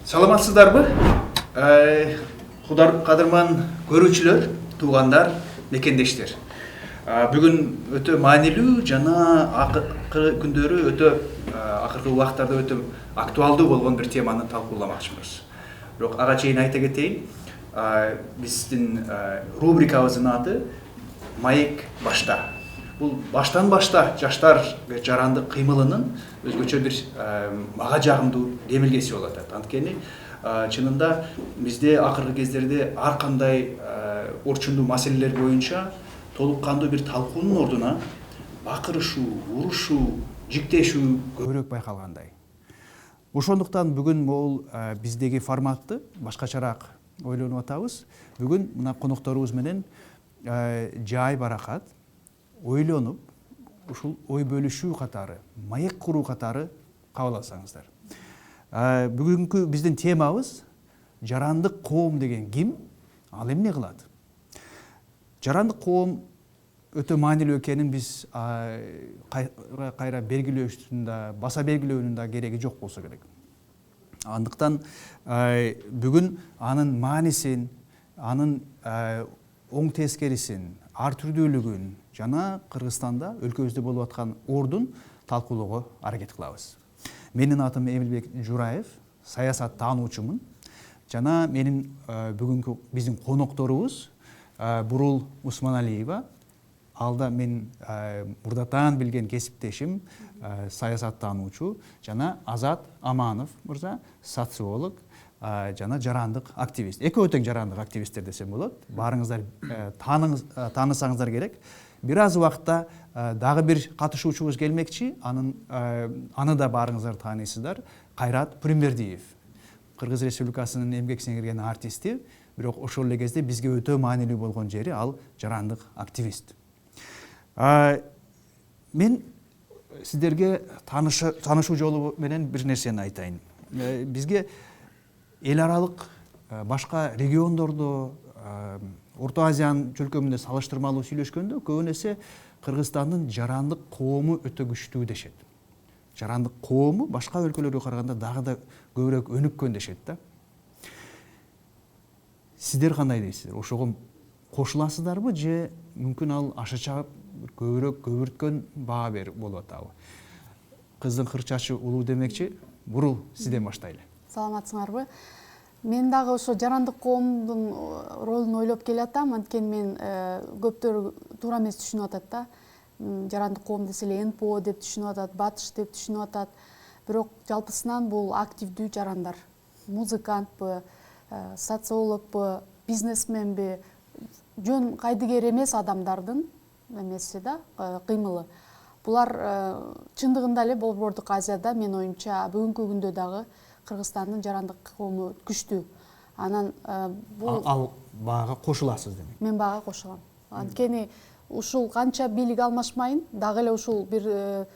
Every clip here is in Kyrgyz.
Саламатсыздарбы? Кадырман көрүүчүлөр, туугандар, мекендештер. Бүгүн өтө маанилүү жана акыркы күндөрү өтө акыркы убактарда өтө актуалдуу болгон бир теманы талкууламакчыбыз. Бирок ага чейин айта кетейин, биздин рубрикабыздын аты Маек башта. Бул баштан башта жаштар жарандык кыймылынын өзгөчө бир мага жагымдуу демилгеси болуп атат. Анткени чынында бизде акыркы кездерде ар кандай орчундуу маселелер боюнча толук кандуу бир талкуунун ордуна бакырышуу, урушуу, жиктешүү көбүрөөк байкалгандай. Ошондуктан бүгүн бул биздеги форматты башкачараак ойлонуп атабыз. Бүгүн мына конокторубуз менен жай баракат ойлонуп, ушул ой бөлүшүү катары, маек куруу катары кабыл алсаңыздар. Бүгүнкү биздин темабыз жарандык коом деген ким, ал эмне кылат? Жарандык коом өтө маанилүү экенин биз кайра белгилөөсүндө, баса белгилөөнүн да кереги жок болсо керек. Андыктан бүгүн анын маанисин, анын оң тескерисин, ар түрдүүлүгүн жана Кыргызстанда өлкөбүздө болуп аткан ордун талкуулоого аракет кылабыз. Менин атым Эмилбек Жураев, саясат таануучумун. Жана менин бүгүнкү биздин конокторубуз Бурул Усманалиева. Алда мен мурдатан билген кесиптешим, саясат таануучу, жана Азат Аманов мырза, социолог, жана жарандык активист. Экөө тең жарандык активисттер десем болот. Баарыңыздар таанысаңыздар керек. Бир аз убакытта дагы бир катышуучубуз келмекчи, аны да баарыңыздар тааныйсыздар. Кайрат Пүрүмбердиев, Кыргыз Республикасынын эмгек сиңирген артисти, бирок ошол эле кезде бизге өтө маанилүү болгон жери ал жарандык активист. Мен сиздерге таанышуу жолу менен бир нерсени айтайын. Бизге эл аралык башка региондордо, Орто Азиянын чөлкөмүндө салыштырмалуу сүйлөшкөндө көбүн эсе Кыргызстандын жарандык коому өтө күчтүү дешет. Жарандык коому башка өлкөлөргө караганда дагы да көбүрөөк өнүккөн дешет да. Сиздер кандай дейсиздер? Ошого кошуласыздарбы же мүмкүн ал ашыча көбүрөөк көбүрткөн баа болуп атабы? Кыздын кырчачы улуу демекчи. Бурул, сизден баштайлы. Саламатсыңарбы? Мен дагы ошо жарандык коомдун ролун ойлоп келатам. Анткени мен көптөр туура эмес түшүнүп атат да. Жарандык коом десе эле НПО деп түшүнүп атат, батыш деп түшүнүп атат. Бирок жалпысынан бул активдүү жарандар. Музыкантпы, социологпу, бизнесменби, жөн кайдыгер эмес адамдардын эмеси да, кыймылы. Булар чындыгында эле Борбордук Азияда мен оюмча бүгүнкү күндө дагы Кыргызстандын жарандык коому күчтүү. Анан ал баага кошуласыз демек. Мен баага кошулам. Анткени ушул канча бийлик алмашмайын, дагы эле ушул бир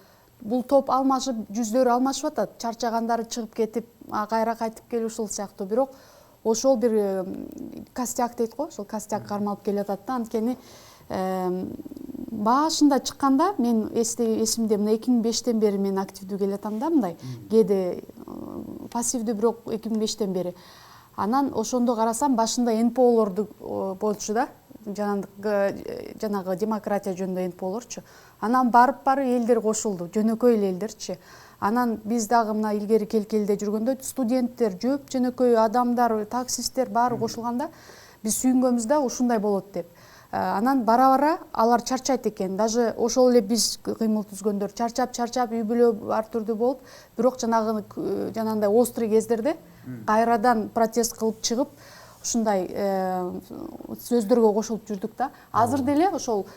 бул топ алмашып, жүздөрү алмашып атат. Чарчагандары чыгып кетип, кайра кайтып келип ушул сыяктуу. Бирок ошол бир костяк дейт го, ошол костяк кармалып келатат да. Анткени башында чыкканда мен эсимде мына 2005-тен бери мен активдүү келатам да, мындай. Кээде пассивдүү, бирок 2005-тен бери. Анан ошондо карасам башында НПОлорду болчу да. Жанагы демократия жөнүндө НПОлорчу. Анан барып элдер кошулду, жөнөкөй элдерчи. Анан биз дагы мына илгери келкелде жүргөндө студенттер, жөп жөнөкөй адамдар, таксисттер баары кошулганда биз сүйүнгөнбүз да ушундай болот деп. Анан бара-бара алар чарчайт экен. Даже ошол эле биз кыймыл түзгөндөр чарчап үй бүлө ар түрдүү болуп, бирок жанагындай острый кездерде кайрадан протест кылып чыгып, ушундай сөздөргө кошулуп жүрдүк да. Азыр деле ошол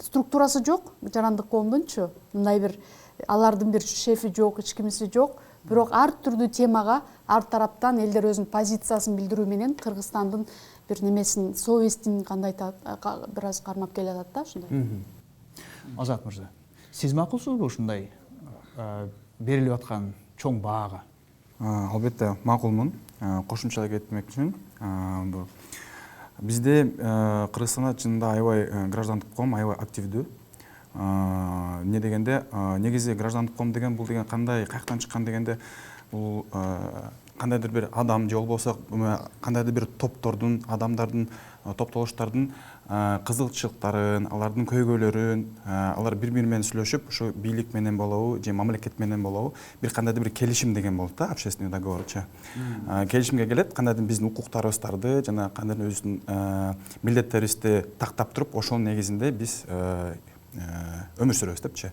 структурасы жок, жарандык коомдунчу. Мындай бир алардын бир шефи жок, эч кимиси жок. Бирок ар түрдүү темага ар тараптан элдер өзүнүн позициясын билдирүү менен Кыргызстандын бир немесин, совестин кандай бир аз кармап келатат да, ушундай. Азат мырза, сиз макулсузбу ушундай берилип аткан чоң баага? Албетте макулмун. Кошумча кетмек үчүн бизде Кыргызстанда чынында аябай граждандык коом аябай активдүү. Не дегенде, негизи граждандык коом деген бул деген кандай, каяктан чыккан дегенде, бул кандайдыр бир адам же болбосо кандайдыр бир топтордун адамдардын топтолуштардын кызыкчылыктарын, алардын көйгөйлөрүн, алар бири бири менен сүйлөшүп, ушу бийлик менен болобу же мамлекет менен болобу бир кандайдыр бир келишим деген болот да, общественный договорчу. Келишимге келет, кандайдыр биздин укуктарыбыздарды жана кандайдыр өзүнүн милдеттерибизди тактап туруп, ошонун негизинде биз өмүр сүрөбүз депчи.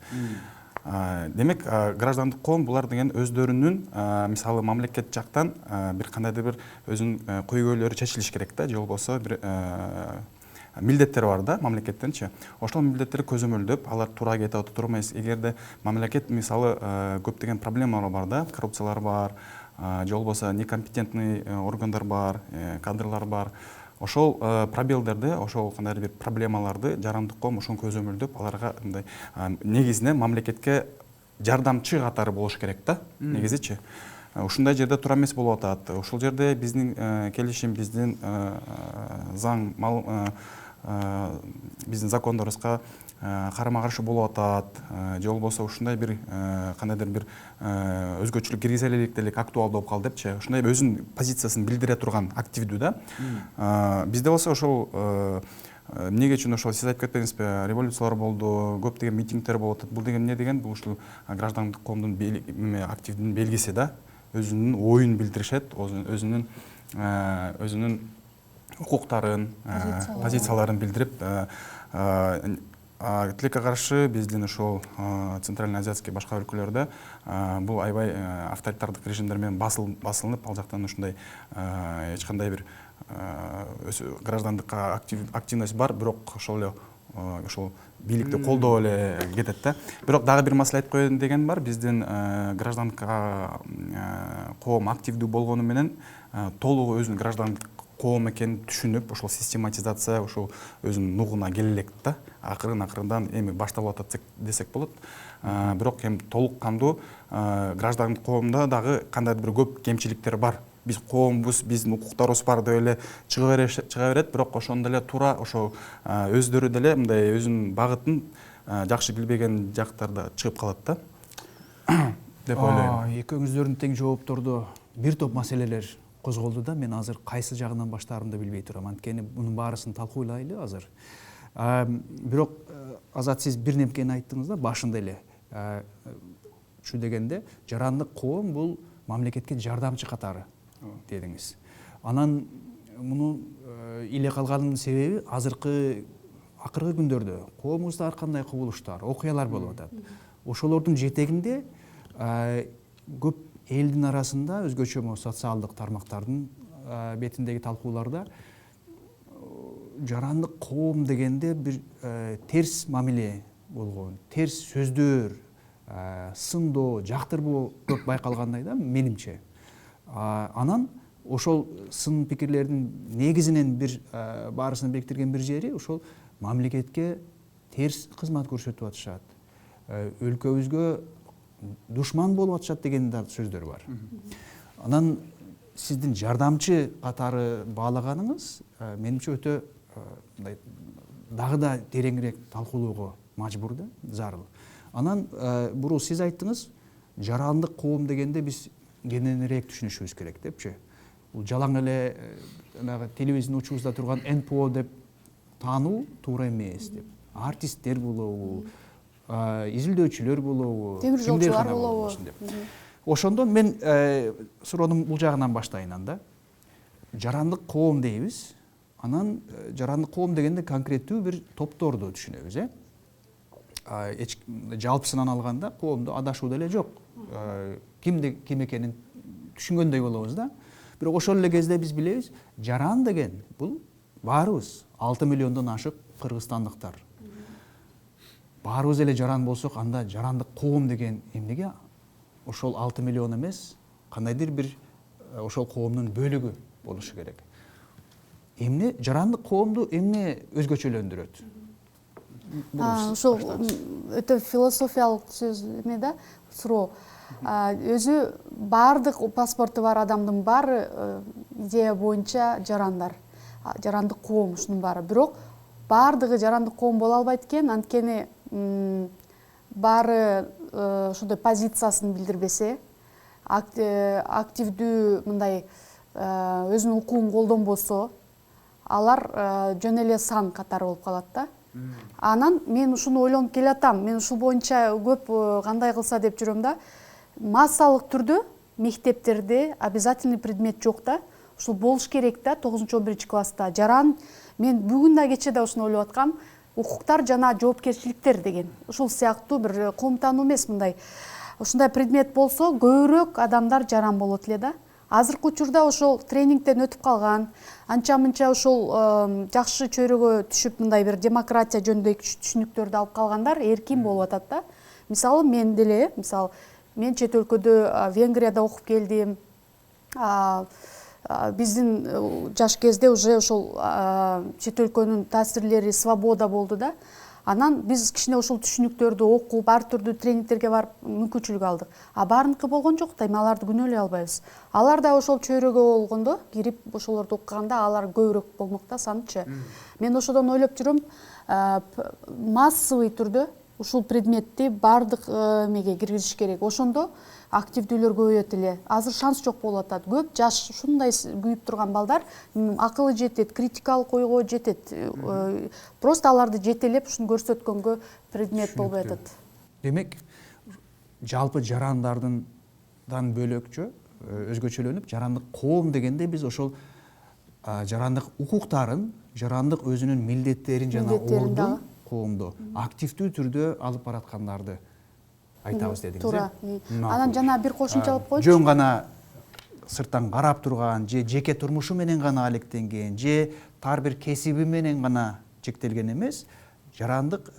Демек, граждандык коом булар деген өздөрүнүн, мисалы мамлекет жактан бир кандайдыр бир өзүнүн көйгөйлөрү чечилиш керек да, же болбосо бир милдеттер бар да мамлекеттенчи. Ошол милдеттер көзөмөлдөп, алар туура кетип атат, туура эмес. Эгерде мамлекет мисалы көптөгөн проблемалар бар да, коррупциялар бар, же болбосо некомпетентный органдар бар, кадрлар бар. Ошол пробелдерди, ошол кандайдыр бир проблемаларды жарандык коом ошону көзөмөлдөп, аларга мындай негизинен мамлекетке жардамчы катары болуш керек да, негизичи. Ушундай жерде туура эмес болуп атат. Ошол жерде биздин келишим, биздин заң, биздин закондорубузга карама каршы болуп атат, же болбосо ушундай бир кандайдыр бир өзгөчөлүк киргизе элек делек актуалдуу болуп калды депчи. Ушундай өзүнүн позициясын билдире турган активдүү да. Бизде болсо ошол эмнеге үчүн ошол сиз айтып кетпедиңизби, революциялар болду, көптөгөн митингдер болуп атат. Бул деген эмне деген? Бул ушул граждандык коомдун активдүүнүн белгиси да. Өзүнүн оюн билдиришет, өзүнүн укуктарын, позицияларын билдирип, тилекке каршы биздин ошол Центральный Азиатский башка өлкөлөрдө бул аябай авторитардык режимдер менен басылынып, ал жактан ушундай эч кандай бир граждандыкка активность бар, бирок ошол эле ошол бийликти колдоп эле кетет да. Бирок дагы бир маселе айтып коеюн деген бар. Биздин граждандык коом активдүү болгону менен толугу өзүнүн граждандык коом экенин түшүнүп, ошол систематизация ошол өзүнүн нугуна келе элек да. Акырын-акырындан эми башталып атат десек болот. Бирок эми толук кандуу граждандык коомдо дагы кандайдыр бир көп кемчиликтер бар. Биз коомбуз, биздин укуктарыбыз бар деп эле чыга берет, бирок ошондо эле туура ошол өздөрү деле мындай өзүнүн багытын жакшы билбеген жактарда чыгып калат да деп ойлойм. Экөөңүздөрдүн тең жооптордо бир топ маселелер козголду да, мен азыр кайсы жагынан баштаарымды билбей турам. Анткени мунун баарысын талкуулайлы азыр. Бирок Азат, сиз бир немкени айттыңыз да башында эле. Чу дегенде жарандык коом бул мамлекетке жардамчы катары дедиңиз. Анан муну иле калганынын себеби акыркы күндөрдө коомубузда ар кандай кубулуштар, окуялар болуп атат. Ошолордун жетегинде көп элдин арасында өзгөчө социалдык тармактардын бетиндеги талкууларда жарандык коом дегенде бир терс мамиле болгон, терс сөздөр, сындоо, жактырбоо көп байкалгандай да, менимче. Анан ошол сын пикирлердин негизинен бир баарысын бириктирген бир жери ошол мамлекетке терс кызмат көрсөтүп атышат. Өлкөбүзгө душман болуп атышат деген да сөздөр бар. Анан сиздин жардамчы катары баалаганыңыз менимче өтө дагы да тереңирээк талкуулоого мажбур да, зарыл. Анан буруу сиз айттыңыз, жарандык коом дегенде биз кененирээк түшүнүшүбүз керек депчи. Бул жалаң эле телевизион учубузда турган НПО деп таануу туура эмес деп. Артисттер болобу, изилдөөчүлөр болобу, темир жолчулар болобу. Ошондон мен суроонун бул жагынан баштайын анда. Жарандык коом дейбиз. Анан жарандык коом дегенде конкреттүү бир топторду түшүнөбүз, жалпысынан алганда коомдо адашуу деле жок. Ким экенин түшүнгөндөй болобуз да. Бирок ошол эле кезде биз билебиз, жаран деген бул баарыбыз 6 миллиондон ашык кыргызстандыктар. Баарыбыз эле жаран болсок, анда жарандык коом деген эмнеге ошол 6 миллион эмес, кандайдыр бир ошол коомдун бөлүгү болушу керек. Эмне жарандык коомду эмне өзгөчөлөндүрөт? Ошол өтө философиялык сөз эме да, суроо. Өзү баардык паспорту бар адамдын баары идея боюнча жарандар, жарандык коом ушунун баары. Бирок баардыгы жарандык коом боло албайт экен, анткени баары ошондой позициясын билдирбесе, активдүү мындай өзүнүн укугун колдонбосо, алар жөн эле сан катары болуп калат да. Анан мен ушуну ойлонуп келатам. Мен ушул боюнча көп кандай кылса деп жүрөм да. Массалык түрдө мектептерде обязательный предмет жок да. Ушул болуш керек да 9-11 класста. Жаран мен бүгүн да кече да ушуну ойлоп аткам. Укуктар жана жоопкерчиликтер деген. Ушул сыяктуу бир коом таануу эмес мындай. Ушундай предмет болсо көбүрөөк адамдар жаран болот эле да. Азыркы учурда ошол тренингден өтүп калган, анча-мынча ошол жакшы чөйрөгө түшүп мындай бир демократия жөнүндөгү түшүнүктөрдү алып калгандар эркин болуп атат да. Мисалы мен деле, мен чет өлкөдө Венгрияда окуп келдим. Биздин жаш кезде уже ошол чет өлкөнүн таасирлери, свобода болду да. Анан биз кичине ошол түшүнүктөрдү окуп, ар түрдүү тренингтерге барып мүмкүнчүлүк алдык. Баарыныкы болгон жок да, эми аларды күнөөлөй албайбыз. Алар да ошол чөйрөгө болгондо, кирип ошолорду окуганда алар көбүрөөк болмок да санычы. Мен ошодон ойлоп жүрөм, массовый түрдө ушул предметти баардык эмеге киргизиш керек. Ошондо активдүүлөр көбөйөт эле. Азыр шанс жок болуп атат. Көп жаш ушундай күйүп турган балдар акылы жетет, критикалык ойго жетет. Просто аларды жетелеп ушуну көрсөткөнгө предмет болбой атат. Демек, жалпы жарандардан бөлөкчө, өзгөчөлөнүп, жарандык коом дегенде биз ошол жарандык укуктарын, жарандык өзүнүн милдеттерин жана ордун коомдо активдүү түрдө алып бараткандарды айтабыз дедиңиз. Туура. Анан жана бир кошумчалап коечу. Жөн гана сырттан карап турган, же жеке турмушу менен гана алектенген, же тар бир кесиби менен гана чектелген эмес, жарандык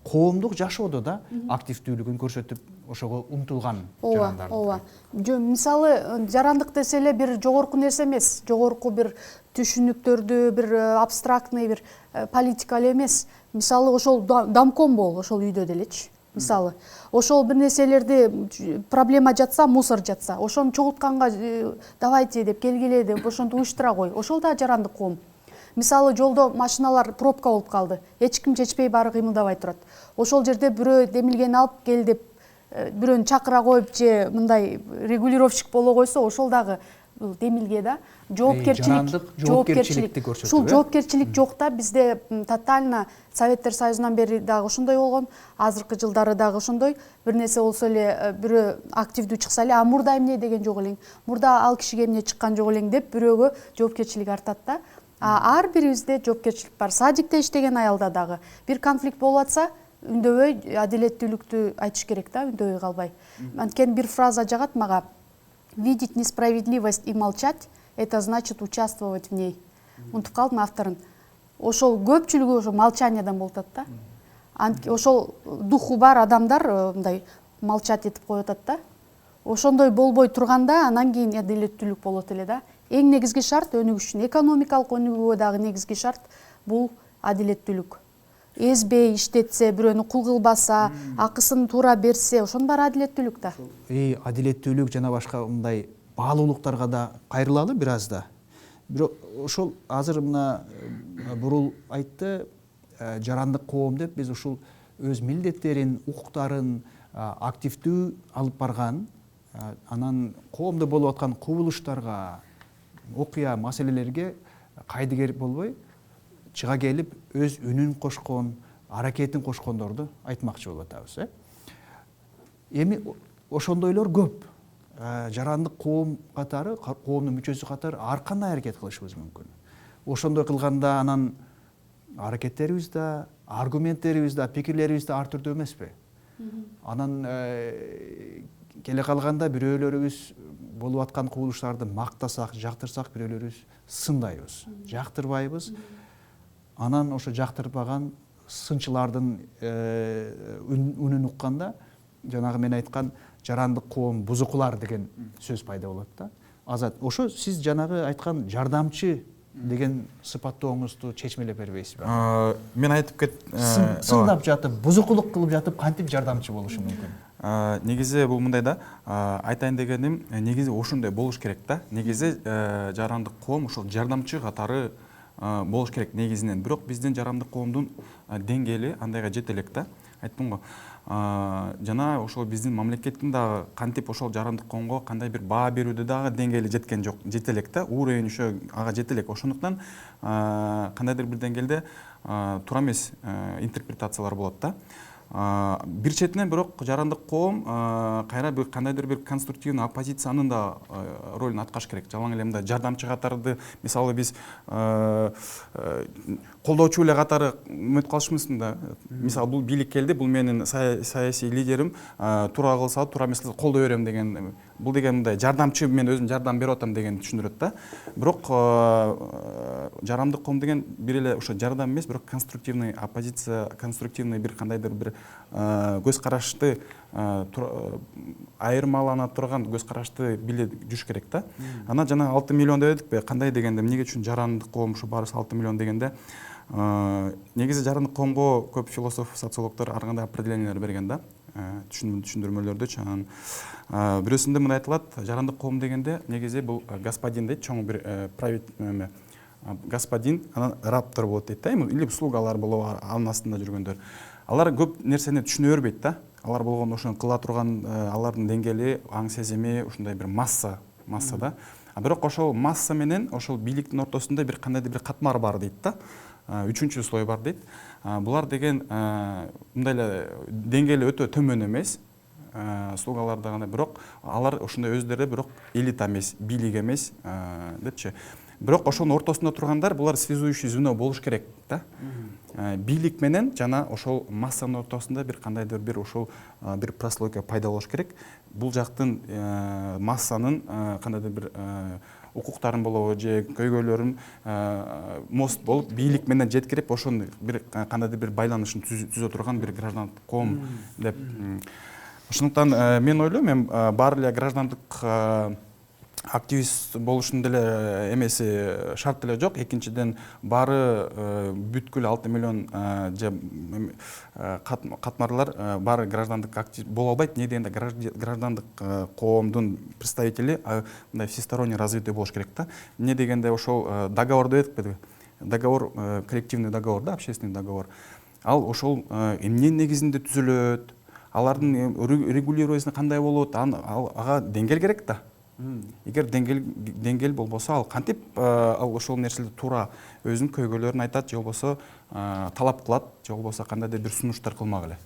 коомдук жашоодо да активдүүлүгүн көрсөтүп, ошого умтулган жарандар. Ооба. Мисалы, жарандык десе эле бир жогорку нерсе эмес, жогорку бир түшүнүктөрдү, бир абстрактный бир политика эле эмес. Мисалы, ошол домком бол, ошол үйдө делечи. Мисалы, ошол бир нерселерди проблема жатса, мусор жатса, ошону чогултканга давайте деп келгиле деп ошонтип уюштура кой. Ошол да жарандык коом. Мисалы, жолдо машиналар пробка болуп калды. Эч ким чечпей баары кыймылдабай турат. Ошол жерде бирөө демилгени алып кел деп бирөөнү чакыра коюп же мындай регулировщик боло койсо, ошол дагы демилге да. Жоопкерчиликти көрсөтүү. Ушул жоопкерчилик жок да. Бизде тотально Советтер Союзунан бери дагы ошондой болгон, азыркы жылдары дагы ошондой. Бир нерсе болсо эле бирөө активдүү чыкса эле, мурда эмне деген жок элең, мурда ал кишиге эмне чыккан жок элең деп бирөөгө жоопкерчилик артат да. Ар бирибизде жоопкерчилик бар. Садикте иштеген аялда дагы бир конфликт болуп атса, үндөбөй адилеттүүлүктү айтыш керек да, үндөбөй калбай. Анткени бир фраза жагат мага: видеть несправедливость и молчать — это значит участвовать в ней. Унутуп калдым авторун. Ошол көпчүлүгү ошо молчаниядан болуп атат да. Ошол духу бар адамдар мындай молчать этип коюп атат да. Ошондой болбой турганда анан кийин адилеттүүлүк болот эле да. Эң негизги шарт өнүгүш үчүн, экономикалык өнүгүүгө дагы негизги шарт бул адилеттүүлүк. Эзбей иштетсе, бирөөнү кул кылбаса, акысын туура берсе, ошонун баары адилеттүүлүк да. Адилеттүүлүк жана башка мындай баалуулуктарга да кайрылалы бир аз да. Бирок ошол азыр мына бурул айтты, жарандык коом деп биз ушул өз милдеттерин, укуктарын активдүү алып барган, анан коомдо болуп аткан кубулуштарга, окуя маселелерге кайдыгер болбой чыга келип өз үнүн кошкон, аракетин кошкондорду айтмакчы болуп атабыз. Эми ошондойлор көп. Жарандык коом катары, коомдун мүчөсү катары ар кандай аракет кылышыбыз мүмкүн. Ошондой кылганда анан аракеттерибиз да, аргументтерибиз да, пикирлерибиз да ар түрдүү эмеспи? Анан келе калганда бирөөлөрүбүз болуп аткан кубулуштарды мактасак, жактырсак, бирөөлөрүбүз сындайбыз, жактырбайбыз. Анан ошо жактырбаган сынчылардын үнүн укканда, жанагы мен айткан жарандык коом бузукулар деген сөз пайда болот да. Азат, ошо сиз жанагы айткан жардамчы деген сыпаттооңузду чечмелеп бербейсизби? Мен айтып сындап жатып, бузукулук кылып жатып кантип жардамчы болушу мүмкүн? Негизи бул мындай да, айтайын дегеним, негизи ошондой болуш керек да. Негизи жарандык коом ошол жардамчы катары болуш керек негизинен. Бирок биздин жарандык коомдун деңгээли андайга жете элек да. айттым го. Жана ошол биздин мамлекеттин дагы кантип ошол жарандык коомго кандай бир баа берүүдө дагы деңгээли жеткен жок, жете элек да, уровень ошо ага жете элек. Ошондуктан кандайдыр бир деңгээлде туура эмес интерпретациялар болот да. Бир четинен бирок жарандык коом кайра бир кандайдыр бир конструктивный оппозициянын да ролун аткарыш керек. Жалаң эле мындай жардамчы катарды, мисалы биз колдоочу эле катары өтүп калышыбызмын да. Мисалы бул бийлик келди, бул менин саясий лидерим, туура кылса туура эмес кылса колдой берем деген. Бул деген мындай жардамчы, мен өзүм жардам берип атам деген түшүндүрөт да. Бирок жарандык коом деген бир эле ошо жардам эмес, бирок конструктивный оппозиция, конструктивный бир кандайдыр бир көз карашты айырмалана турган көз карашты биле жүрүш керек да. Ана жана 6 миллион деп эдикпи, кандай дегенде эмнеге үчүн жарандык коом ушу баарысы 6 миллион дегенде негизи жарандык коомго көп философ, социологдор ар кандай определениялар берген да, түшүндүрмөлөрдөчү. Анан бирөөсүндө мындай айтылат, жарандык коом дегенде негизи бул господин дейт, чоң бир правитель господин, анан раптар болот дейт да, или слугалар болобу анын астында жүргөндөр. Алар көп нерсени түшүнө бербейт да. Алар болгондо ошону кыла турган алардын деңгээли, аң сезими ушундай бир масса да. Бирок ошол масса менен ошол бийликтин ортосунда бир кандайдыр бир катмар бар дейт да. Үчүнчү слой бар дейт. Булар деген мындай эле деңгээли өтө төмөн эмес, слугалар дагы, бирок алар ошондой өздөрү бирок элита эмес, бийлик эмес депчи. Бирок ошонун ортосунда тургандар булар связующий звено болуш керек да. Бийлик менен жана ошол массанын ортосунда бир кандайдыр бир ошол бир прослойка пайда болуш керек. Бул жактын массанын кандайдыр бир укуктарын болобу же көйгөйлөрүн мост болуп бийлик менен жеткирип ошону бир кандайдыр бир байланышын түзө турган бир граждандык коом деп. Ошондуктан мен ойлойм, мен баары эле граждандык активист болушун деле эмеси шарт деле жок. Экинчиден баары бүткүл 6 миллион же катмарлар баары граждандык активист боло албайт. Не дегенде граждандык коомдун представители мындай всесторонне развитый болуш керек да. Не дегенде ошол договор деп эдикпи, договор, коллективный договор да, общественный договор. Ал ошол эмне негизинде түзүлөт, алардын регулированиясы кандай болот, ага деңгел керек да. Эгер деңгел болбосо, ал кантип ал ошол нерселерди туура өзүнүн көйгөйлөрүн айтат, же болбосо талап кылат, же болбосо кандайдыр бир сунуштар кылмак эле.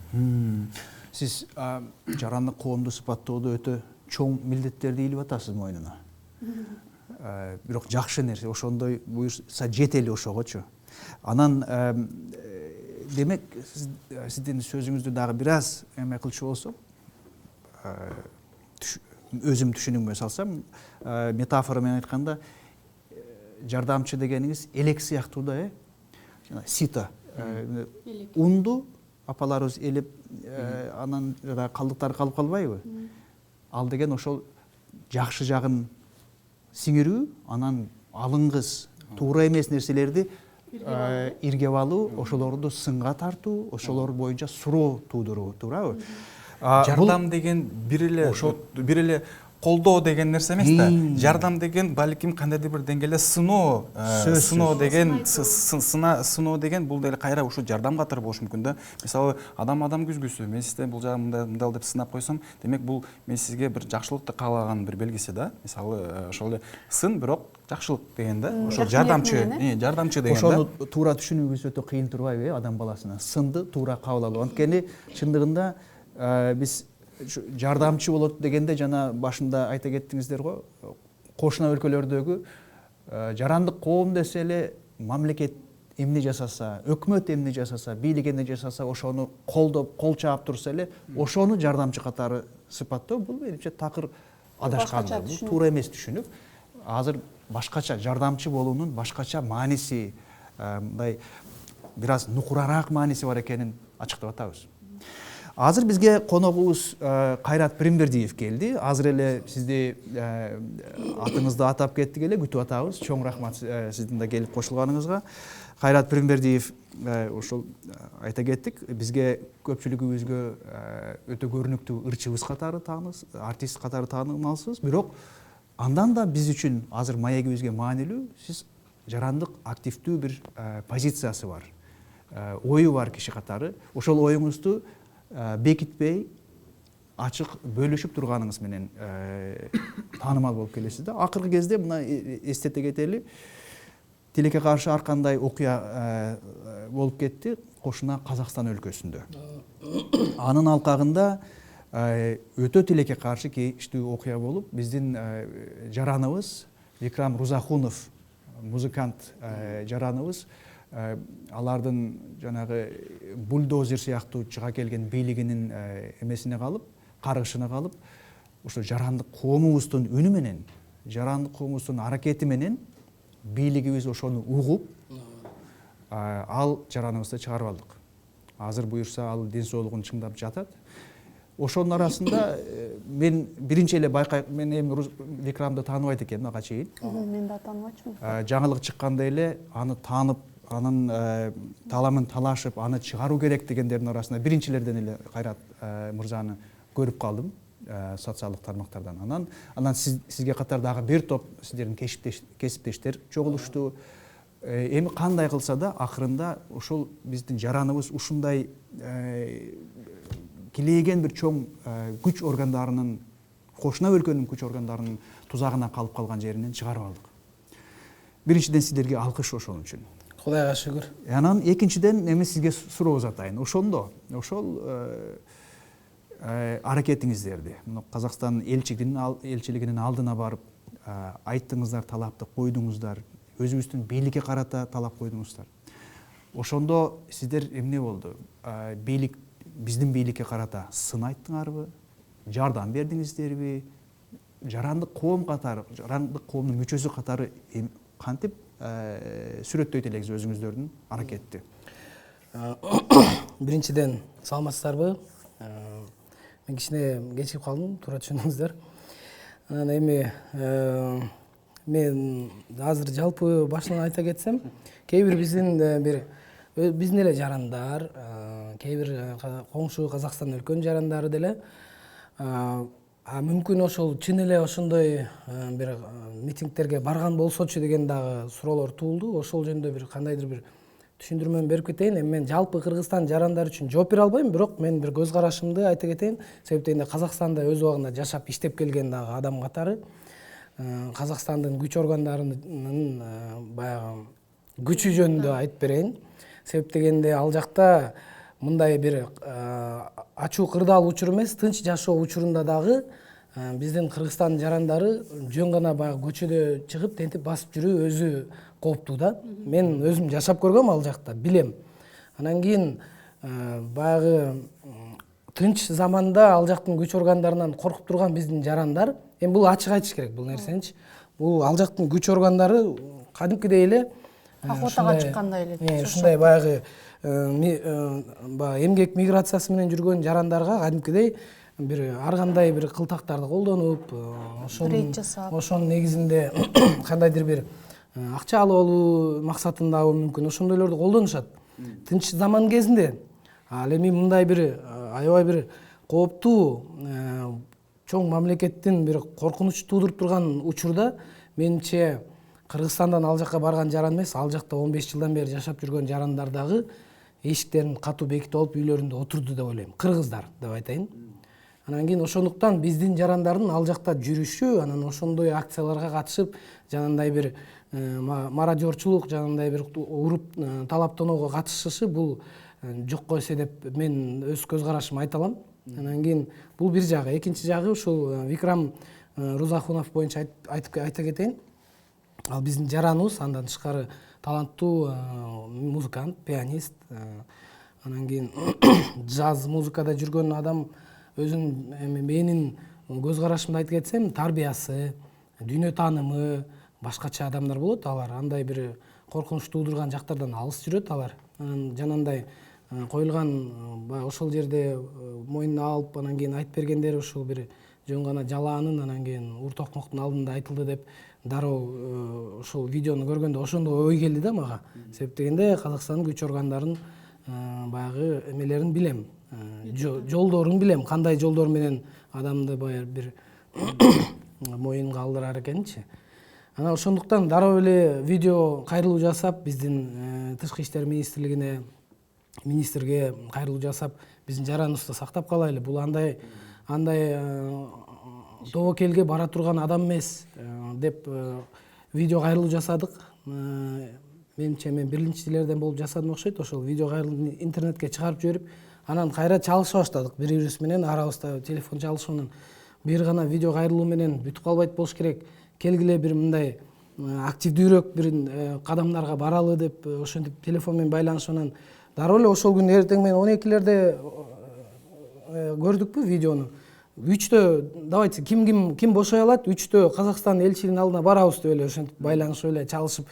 Сиз жарандык коомду сыпаттоодо өтө чоң милдеттерди илип атасыз мойнуна. Бирок жакшы нерсе, ошондой буюрса жетели ошогочу. Анан демек сиздин сөзүңүздү дагы бир аз эме кылчу болсок, өзүм түшүнүгүмө салсам, метафора менен айтканда, жардамчы дегениңиз элек сыяктуу да, сито. Унду апаларыбыз элеп, анан калдыктары калып калбайбы? Ал деген ошол жакшы жагын сиңирүү, анан алыңгыз туура эмес нерселерди иргеп алуу, ошолорду сынга тартуу, ошолор боюнча суроо туудуруу, туурабы? Жардам деген бир эле колдоо деген нерсе эмес да. Жардам деген балким кандайдыр бир деңгээлде сыноо деген бул деле кайра ушу жардам катары болушу мүмкүн да. Мисалы адам күзгүсү, мен сизде бул жагы мындай деп сынап койсом, демек бул мен сизге бир жакшылыкты каалаган бир белгиси да. Мисалы ошол эле сын, бирок жакшылык деген да. Ошол жардамчы деген да. Ошону туура түшүнүүбүз өтө кыйын турбайбы, адам баласына? Сынды туура кабыл алуу. Анткени чындыгында биз жардамчы болот дегенде, жана башында айта кеттиңиздер го, кошуна өлкөлөрдөгү жарандык коом десе эле мамлекет эмне жасаса, өкмөт эмне жасаса, бийлик эмне жасаса, ошону колдоп, кол чаап турса эле, ошону жардамчы катары сыпаттоо, бул менимче такыр адашкан, бул туура эмес түшүнүк. Азыр башкача жардамчы болуунун башкача мааниси, мындай бир аз нукурараак мааниси бар экенин ачыктап атабыз. Азыр бизге коногубуз Кайрат Пиримбердиев келди. Азыр эле сизди атыңызды атап кеттик эле, күтүп атабыз. Чоң рахмат сиздин да келип кошулганыңызга. Кайрат Пиримбердиев ошол айта кеттик, бизге көпчүлүгүбүзгө өтө көрүнүктүү ырчыбыз катары тааныгыз, артист катары таанылмалсыз. Бирок андан да биз үчүн азыр маегибизге маанилүү, сиз жарандык активдүү бир позициясы бар, ою бар киши катары. Ошол оюңузду бекитпей ачык бөлүшүп турганыңыз менен таанымал болуп келесиз да. Акыркы кезде мына эстете кетели, тилекке каршы ар кандай окуя болуп кетти кошуна Казакстан өлкөсүндө. Анын алкагында өтө тилекке каршы кейиштүү окуя болуп, биздин жараныбыз Викрам Рузахунов, музыкант жараныбыз, алардын жанагы бульдозер сыяктуу чыга келген бийлигинин эмесине калып, каргышына калып, ошо жарандык коомубуздун үнү менен, жарандык коомубуздун аракети менен бийлигибиз ошону угуп, ал жараныбызды чыгарып алдык. Азыр буюрса ал ден соолугун чыңдап жатат. Ошонун арасында мен биринчи эле мен эми Викрамды тааныбайт экенмин ага чейин. Мен да тааныбачумун. Жаңылык чыкканда эле аны таанып, анын таламын талашып, аны чыгаруу керек дегендердин арасында биринчилерден эле Кайрат мырзаны көрүп калдым социалдык тармактардан. Анан сизге катар дагы бир топ сиздердин кесиптештер чогулушту. Эми кандай кылса да акырында ошол биздин жараныбыз ушундай килейген бир чоң күч органдарынын, кошуна өлкөнүн күч органдарынын тузагына калып калган жеринен чыгарып алдык. Биринчиден сиздерге алкыш ошол үчүн. Кудайга шүгүр. Анан экинчиден эми сизге суроо узатайын. Ошол аракетиңиздерди мына Казакстан элчилигинин алдына барып айттыңыздар, талапты койдуңуздар, өзүбүздүн бийликке карата талап койдуңуздар. Ошондо сиздер эмне болду? Бийлик биздин бийликке карата сын айттыңарбы? Жардам бердиңиздерби? Жарандык коом катары, жарандык коомдун мүчөсү катары кантип сүрөттөйт элегиз өзүңүздөрдүн аракетти? Биринчиден саламатсыздарбы? Мен кичине кечигип калдым, туура түшүндүңүздөр. Анан эми мен азыр жалпы башынан айта кетсем, кейбир биздин эле жарандар, кейбир коңшу Казакстан өлкөнүн жарандары деле мүмкүн ошол чын эле ошондой бир митингтерге барган болсочу деген дагы суроолор туулду. Ошол жөнүндө бир кандайдыр бир түшүндүрмөмү берип кетейин. Эми мен жалпы Кыргызстан жарандары үчүн жооп бере албайм, бирок мен бир көз карашымды айта кетейин. Себеп дегенде Казакстанда өз убагында жашап иштеп келген дагы адам катары Казакстандын күч органдарынын баягы күчү жөнүндө айтып берейин. Себеп дегенде ал жакта мындай бир ачуу кырдаал учур эмес, тынч жашоо учурунда дагы биздин Кыргызстан жарандары жөн гана баягы көчөдө чыгып тентип басып жүрүү өзү кооптуу да. Мен өзүм жашап көргөм ал жакта, билем. Анан кийин баягы тынч заманда ал жактын күч органдарынан коркуп турган биздин жарандар, эми бул ачык айтыш керек бул нерсеничи. Бул ал жактын күч органдары кадимкидей эле Охотага чыккандай эле. Ушундай баягы эмгек миграциясы менен жүргөн жарандарга кадимкидей бир ар кандай бир кылтактарды колдонуп, ошонун негизинде кандайдыр бир акча алып алуу максатындагы мүмкүн ошондойлорду колдонушат. Тынч заман кезинде ал эми мындай бир аябай бир кооптуу чоң мамлекеттин бир коркунуч туудуруп турган учурда менимче Кыргызстандан ал жакка барган жаран эмес, ал жакта 15 жылдан бери жашап жүргөн жарандар дагы эшиктерин катуу бекитип алып үйлөрүндө отурду деп ойлойм. Кыргыздар деп айтайын. Анан кийин ошондуктан биздин жарандардын ал жакта жүрүшү, анан ошондой акцияларга катышып, жанагындай бир мародёрчулук, жанагындай бир уруп талаптоноого катышышы бул жокко эсе деп мен өз көз карашымды айта алам. Анан кийин бул бир жагы, экинчи жагы ушул Викрам Рузахунов боюнча айта кетейин. Ал биздин жараныбыз, андан тышкары таланттуу музыкант, пианист. Анан кийин джаз музыкада жүргөн адам, өзүнүн менин көз карашымды айтып кетсем, тарбиясы, дүйнө таанымы башкача адамдар болот. Алар андай бир коркунуч туудурган жактардан алыс жүрөт алар. Жанагындай коюлган ошол жерде мойнуна алып, анан кийин айтып бергендери ушул бир жөн гана жалаанын, анан кийин ур токмоктун алдында айтылды деп дароо ошол видеону көргөндө ошондой ой келди да мага. Себеп дегенде Казакстандын күч органдарынын баягы эмелерин билем, жолдорун билем, кандай жолдор менен адамды баягы бир моюнга алдырар экенинчи. Анан ошондуктан дароо эле видео кайрылуу жасап биздин тышкы иштер министрлигине министрге кайрылуу жасап биздин жараныбызды сактап калайлы. Бул андай тобокелге бара турган адам эмес деп видео кайрылуу жасадык. Менимче мен биринчилерден болуп жасадым окшойт. Ошол видео кайрылууну интернетке чыгарып жиберип, анан кайра чалыша баштадык. Бири-бирибиз менен арабызда телефон чалышуунан бир гана видео кайрылуу менен бүтүп калбайт болуш керек. Келгиле бир мындай активдүүрөөк бир кадамдарга баралы деп ошентип телефон менен байланышып, дароо эле ошол күнү эртең менен 12-лерде көрдүкпү видеону. 3-тө давайте ким бошой алат, 3-тө Казакстан элчилигинин алдына барабыз деп эле ошентип байланышып эле чалышып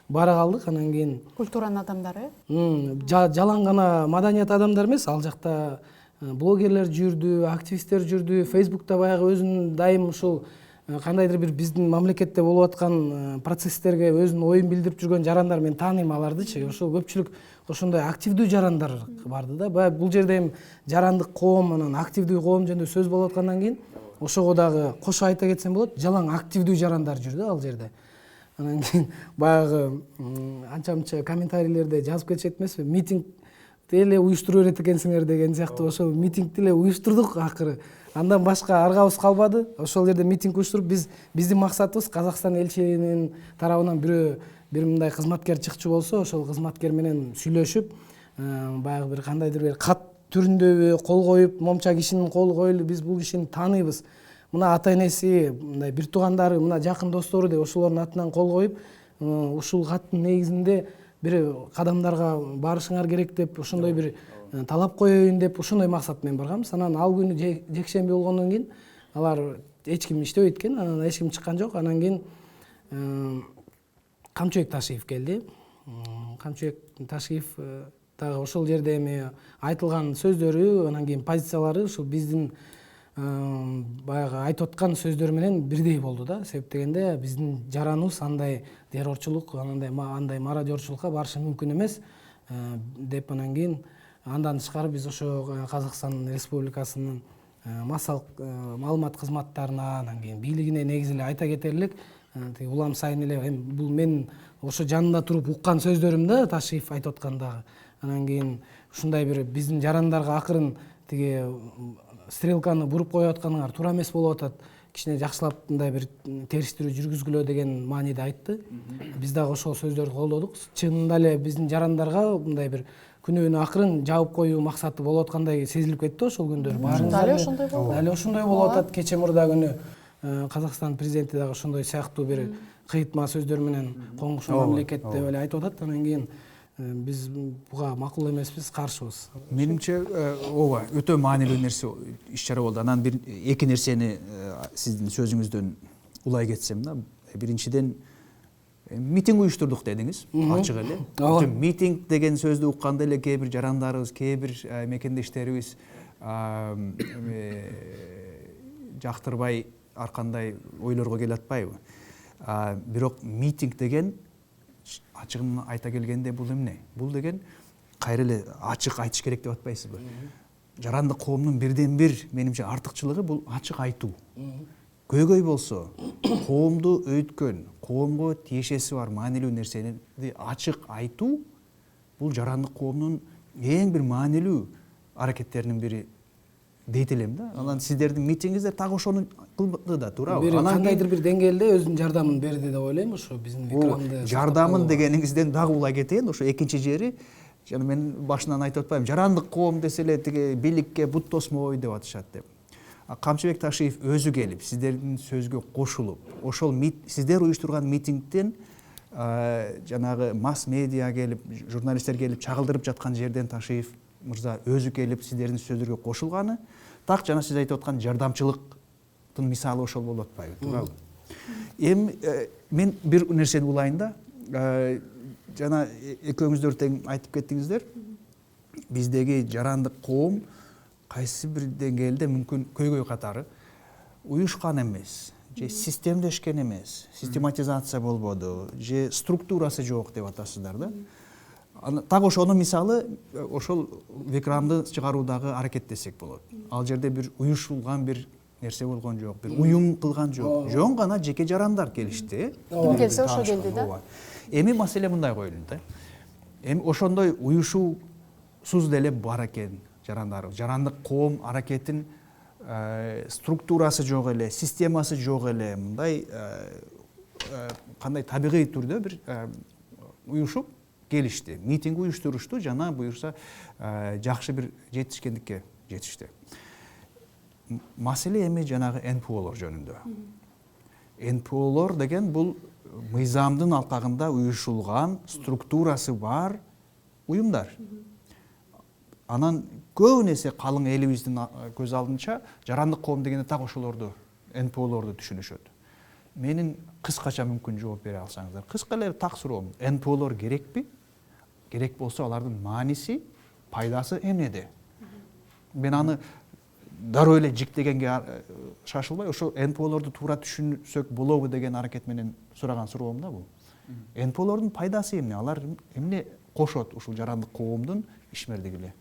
бара калдык. Анан кийин Культуранын адамдары. Жалаң гана маданият адамдар эмес, ал жакта блогерлер жүрдү, активисттер жүрдү, Facebook'та баягы өзүнүн дайым ушул кандайдыр бир биздин мамлекетте болуп аткан процесстерге өзүнүн оюн билдирип жүргөн жарандар, мен тааныйм алардычы. Ошол көпчүлүк ошондой активдүү жарандар барды да. Баягы бул жерде эми жарандык коом, анан активдүү коом жөнүндө сөз болуп аткандан кийин ошого дагы кошо айта кетсем болот, жалаң активдүү жарандар жүр да ал жерде. Анан кийин баягы анча-мынча комментарийлерде жазып кетишет эмеспи, митинг эле уюштура берет экенсиңер деген сыяктуу. Ошол митингди эле уюштурдук акыры. Андан башка аргабыз калбады. Ошол жерде митинг уюштуруп, биздин максатыбыз Казакстан элчилигинин тарабынан бир мындай кызматкер чыкчу болсо, ошол кызматкер менен сүйлөшүп, баягы бир кандайдыр бир кат түрүндөбү кол коюп, момча кишинин колу коюлду, биз бул кишини тааныйбыз, мына ата энеси, мындай бир туугандары, мына жакын достору деп ошолордун атынан кол коюп, ушул каттын негизинде бир кадамдарга барышыңар керек деп ошондой бир талап коеюн деп ошондой максат менен барганбыз. Анан ал күнү жекшемби болгондон кийин алар эч ким иштебейт экен, анан эч ким чыккан жок. Анан кийин Камчыбек Ташиев келди. Камчыбек Ташиев дагы ошол жерде эми айтылган сөздөрү, анан кийин позициялары ушул биздин баягы айтып аткан сөздөр менен бирдей болду да. Себеп дегенде биздин жараныбыз андай террорчулук, андай мародерчулукка барышы мүмкүн эмес деп. Анан кийин андан тышкары биз ошо Казакстан Республикасынын маалымат кызматтарына, анан кийин бийлигине негизи эле айта кетерлик, улам сайын эле эми бул мен ошо жанында туруп уккан сөздөрүм да, Ташиев айтып аткандагы. Анан кийин ушундай бир биздин жарандарга акырын тиги стрелканы буруп коюп атканыңар туура эмес болуп атат, кичине жакшылап мындай бир териштирүү жүргүзгүлө деген мааниде айтты. Биз дагы ошол сөздөрдү колдодук. Чынында эле биздин жарандарга мындай бир күнөөнү акырын жаап коюу максаты болуп аткандай сезилип кетти ошол күндөр. Дали ошондой болду. Дали ошондой болуп атат. Кече мурда күнү Казакстан президенти дагы ошондой сыяктуу бир кыйытма сөздөр менен коңшу мамлекет деп эле айтып атат. Анан кийин биз буга макул эмеспиз, каршыбыз. Менимче ооба өтө маанилүү нерсе иш чара болду. Анан бир эки нерсени сиздин сөзүңүздөн улай кетсем да. Биринчиден митинг уюштурдук дедиңиз, ачык эле. Митинг деген сөздү укканда эле кээ бир жарандарыбыз, кээ бир мекендештерибиз жактырбай ар кандай ойлорго келе атпайбы? Бирок митинг деген ачыгын айта келгенде бул эмне? Бул деген кайра эле ачык айтыш керек деп атпайсызбы? Жарандык коомдун бирден бир менимче артыкчылыгы бул ачык айтуу. Көйгөй болсо, коомду өйткөн, коомго тиешеси бар маанилүү нерсени ачык айтуу бул жарандык коомдун эң бир маанилүү аракеттеринин бири дейт элем да. Анан сиздердин митингиңиздер так ошону кылды да, туурабы? Анан кандайдыр бир деңгээлде өзүнүн жардамын берди деп ойлойм. Ошо биздин викрамды жардамын дегениңизден дагы улай кетейин. Ошо экинчи жери, жана мен башынан айтып атпайм, жарандык коом десе эле тиги бийликке бут тосмой деп атышат деп. Камчыбек Ташиев өзү келип, сиздердин сөзгө кошулуп, ошол сиздер уюштурган митингден жанагы масс медиа келип, журналисттер келип чагылдырып жаткан жерден Ташиев мырза өзү келип сиздердин сөздөргө кошулганы так жана сиз айтып аткан жардамчылыктын мисалы ошол болуп атпайбы, туурабы? Эми мен бир нерсени улайын да. Жана экөөңүздөр тең айтып кеттиңиздер. Биздеги жарандык коом кайсы бир деңгээлде мүмкүн көйгөй катары уюшкан эмес, же системдешкен эмес, систематизация болбоду, же структурасы жок деп атасыздар да. Так ошонун мисалы ошол викрамды чыгаруудагы аракеттесек болот. Ал жерде бир уюшулган бир нерсе болгон жок, бир уюм кылган жок. Жөн гана жеке жарандар келишти. Ким келсе ошо келди да. Эми маселе мындай коюлду да. Эми ошондой уюшуу суз деле бар экен жарандар. Жарандык коом аракетин структурасы жок эле, системасы жок эле, мындай кандай табигый түрдө бир уюшуп келишти. Митинг уюштурушту, жана буюрса жакшы бир жетишкендикке жетишти. Маселе эми жанагы НПОлор жөнүндө. НПОлор деген бул мыйзамдын алкагында уюшулган, структурасы бар уюмдар. Анан көбүн эсе калың элибиздин көз алдынча жарандык коом дегенде так ошолорду, НПОлорду түшүнүшөт. Менин кыскача мүмкүн жооп бере алсаңыздар. Кыска эле так суроом. НПОлор керекпи? Керек болсо алардын мааниси, пайдасы эмнеде? Мен аны дароо эле жиктегенге шашылбай, ошо НПОлорду туура түшүнсөк болобу деген аракет менен сураган суроом да бул. НПОлордун пайдасы эмне? Алар эмне кошот ушул жарандык коомдун ишмердигине?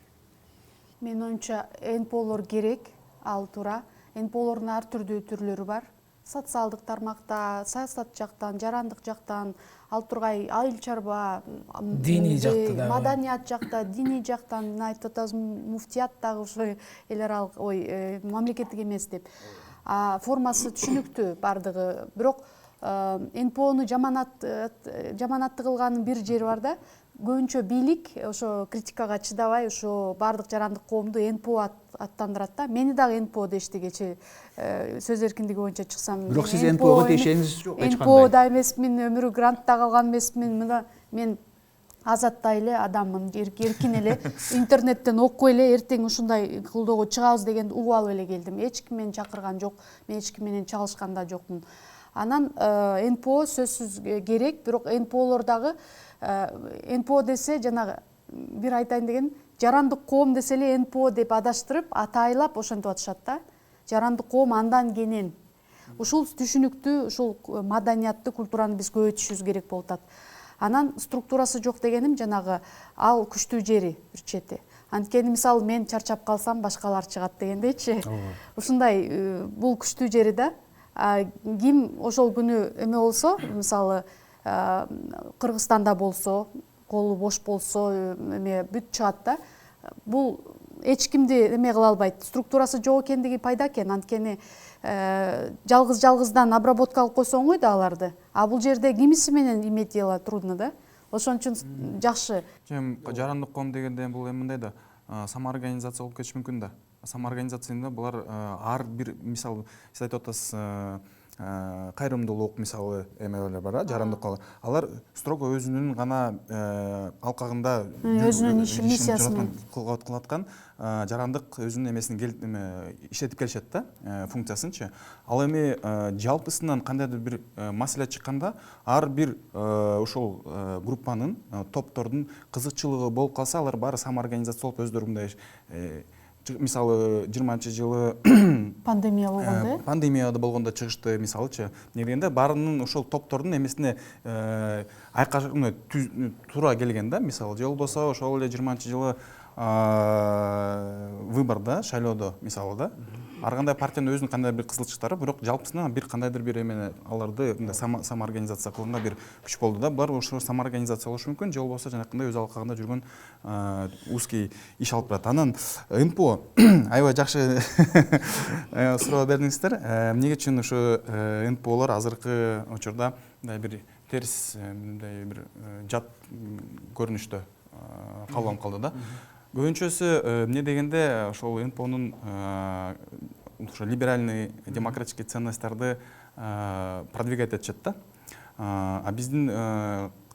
Менин оюмча НПОлор керек, ал туура. НПОлордун ар түрдүү түрлөрү бар. Социалдык тармакта, саясат жактан, жарандык жактан, ал тургай айыл чарба, диний жакта да, маданият жакта, диний жактан, мына айтып атабыз, муфтият дагы ошо эл аралык, мамлекеттик эмес деп. Формасы түшүнүктүү бардыгы. Бирок НПОну жаманатты кылганын бир жери бар да. Көбүнчө бийлик ошо критикага чыдабай, ошо бардык жарандык коомду НПО аттандырат да. Мени дагы НПО дешти кечээ, сөз эркиндиги боюнча чыксам. Бирок сиз НПОго тиешеңиз жок эч кандай. НПО да эмесмин, өмүрү грантта калган эмесмин. Мен азаттай эле адаммын, эркин эле интернеттен окуй эле эртең ушундай кылдоого чыгабыз дегенди угуп алып эле келдим. Эч ким мени чакырган жок, мен эч ким менен чалышкан да жокмун. Анан НПО сөзсүз керек, бирок НПОлор дагы НПО десе жанагы бир айтайын деген жарандык коом десе эле НПО деп адаштырып, атайлап ошентип атышат да. Жарандык коом андан кенен. Ушул түшүнүктүү, ушул маданиятты, культураны биз көбөйтүшүбүз керек болуп атат. Анан структурасы жок дегеним жанагы ал күчтүү жери бир чети. Анткени мисалы мен чарчап калсам башкалар чыгат дегендейчи. Ушундай бул күчтүү жери да. Ким ошол күнү эме болсо, мисалы Кыргызстанда болсо, колу бош болсо, эме бүт чыгат да. Бул эч кимди эме кыла албайт. Структурасы жок экендиги пайда экен. Анткени жалгыздан обработка кылып койсоң да аларды. Бул жерде кимиси менен иметь дело трудно да. Ошон үчүн жакшы. Жарандык коом дегенде бул эми мындай да, самоорганизация болуп кетиши мүмкүн да. Самоорганизацияда булар ар бир, мисалы, сиз айтып атасыз, кайрымдуулук мисалы эмелер бар, жарандык коом. Алар строго өзүнүн гана алкагында өзүнүн миссиясын кылып аткан жарандык өзүнүн эмесин иштетип келишет да, функциясынчы. Ал эми жалпысынан кандайдыр бир маселе чыкканда, ар бир ушул группанын, топтордун кызыкчылыгы болуп калса, алар баары самоорганизация болуп өздөрү мындай, мисалы 20-жылы пандемия болгондо, пандемияда болгондо чыгышты, мисалычы, негенде баарынын ошол топтордун эмесине айкашына туура келген да, мисалы же болбосо ошол эле 20-жылы выбордо, шайлоодо мисалы да, ар кандай партиянын өзүнүн кандай бир кызыкчылыктары, бирок жалпысынан бир кандайдыр бир эмени аларды самоорганизация кылганда бир күч болду да. Булар ошо самоорганизация болушу мүмкүн, же болбосо жанакындай өз алкагында жүргөн узкий иш алып барат. Анан НПО аябай жакшы суроо бердиңиздер. Эмне үчүн ушу НПОлор азыркы учурда мындай бир терс, мындай бир жат көрүнүштө кабыл алып калды да. Көбүнчөсү эмне дегенде ошол НПОнун ошо либеральный демократический ценностьтарды продвигать этишет да. Биздин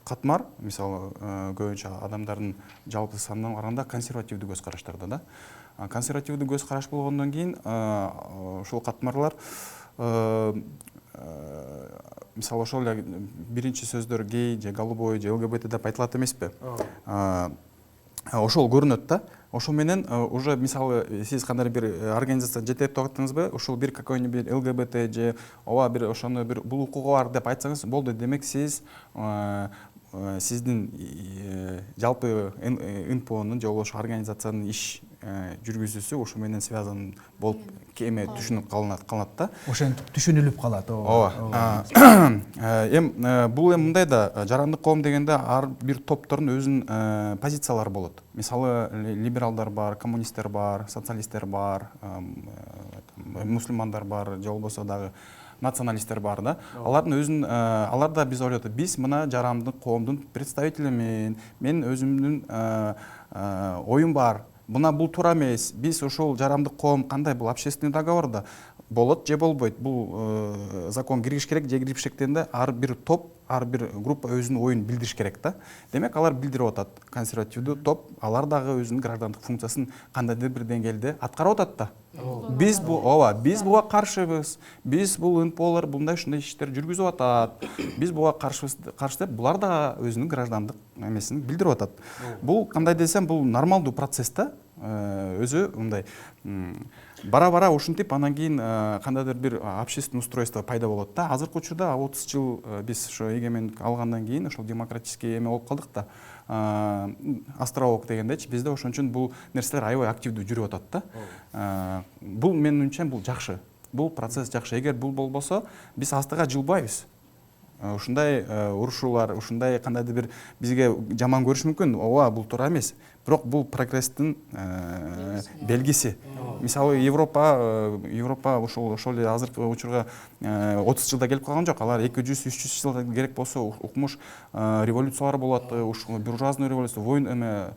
катмар, мисалы, көбүнчө адамдардын жалпы санына караганда консервативдүү көз караштарда да. Консервативдүү көз караш болгондон кийин ушул катмарлар мисалы ошол эле биринчи сөздөр гей же голубой же ЛГБТ деп айтылат эмеспи? Ошол көрүнөт да. Ошол менен уже мисалы сиз кандай бир организация жетектеп аттыңызбы, ошол бир какой-нибудь ЛГБТ же ооба бир ошону бир бул укугу бар деп айтсаңыз болду, демек сиз сиздин жалпы НПОнун же болбосо организациянын иш жүргүзүүсү ушу менен связан болуп эме түшүнүп калынат да. Ошентип түшүнүлүп калат. Ооба. Бул эми мындай да, жарандык коом дегенде ар бир топтордун өзүнүн позициялары болот. Мисалы либералдар бар, коммунисттер бар, социалисттер бар, мусулмандар бар, же болбосо дагы националисттер бар да. Алардын өзүн алар да биз ойлойт, биз мына жарандык коомдун представителимин, мен өзүмдүн оюм бар. Мына бул туура эмес. Биз ошол жарандык коом кандай бул общественный договорда болот же болбойт. Бул закон киргиш керек же киришпеш дегенде ар бир топ, ар бир группа өзүнүн оюн билдириш керек да. Демек алар билдирип атат. Консервативдүү топ алар дагы өзүнүн граждандык функциясын кандайдыр бир деңгээлде аткарып атат да. Биз биз буга каршыбыз. Биз бул НПОлор мындай ушундай иштер жүргүзүп атат. Биз буга каршыбыз деп булар да өзүнүн граждандык эмесин билдирип атат. Бул кандай десем, бул нормалдуу процесс да. Өзү мындай бара-бара ушинтип анан кийин кандайдыр бир общественный устройство пайда болот да. Азыркы учурда 30 жыл биз ошо эгемендик алгандан кийин ошол демократический эме болуп калдык да. Островок дегендечи, бизде ошон үчүн бул нерселер аябай активдүү жүрүп атат да. Бул менин оюмча бул жакшы. Бул процесс жакшы. Эгер бул болбосо, биз астыга жылбайбыз. Ушундай урушуулар, ушундай кандайдыр бир бизге жаман көрүш мүмкүн. Ооба, бул туура эмес. Бирок бул прогресстин белгиси. Мисалы Европа ошол эле азыркы учурга 30 жылда келип калган жок. Алар 200-300 жыл керек болсо укмуш революциялар болот, буржуазный революция, войн эме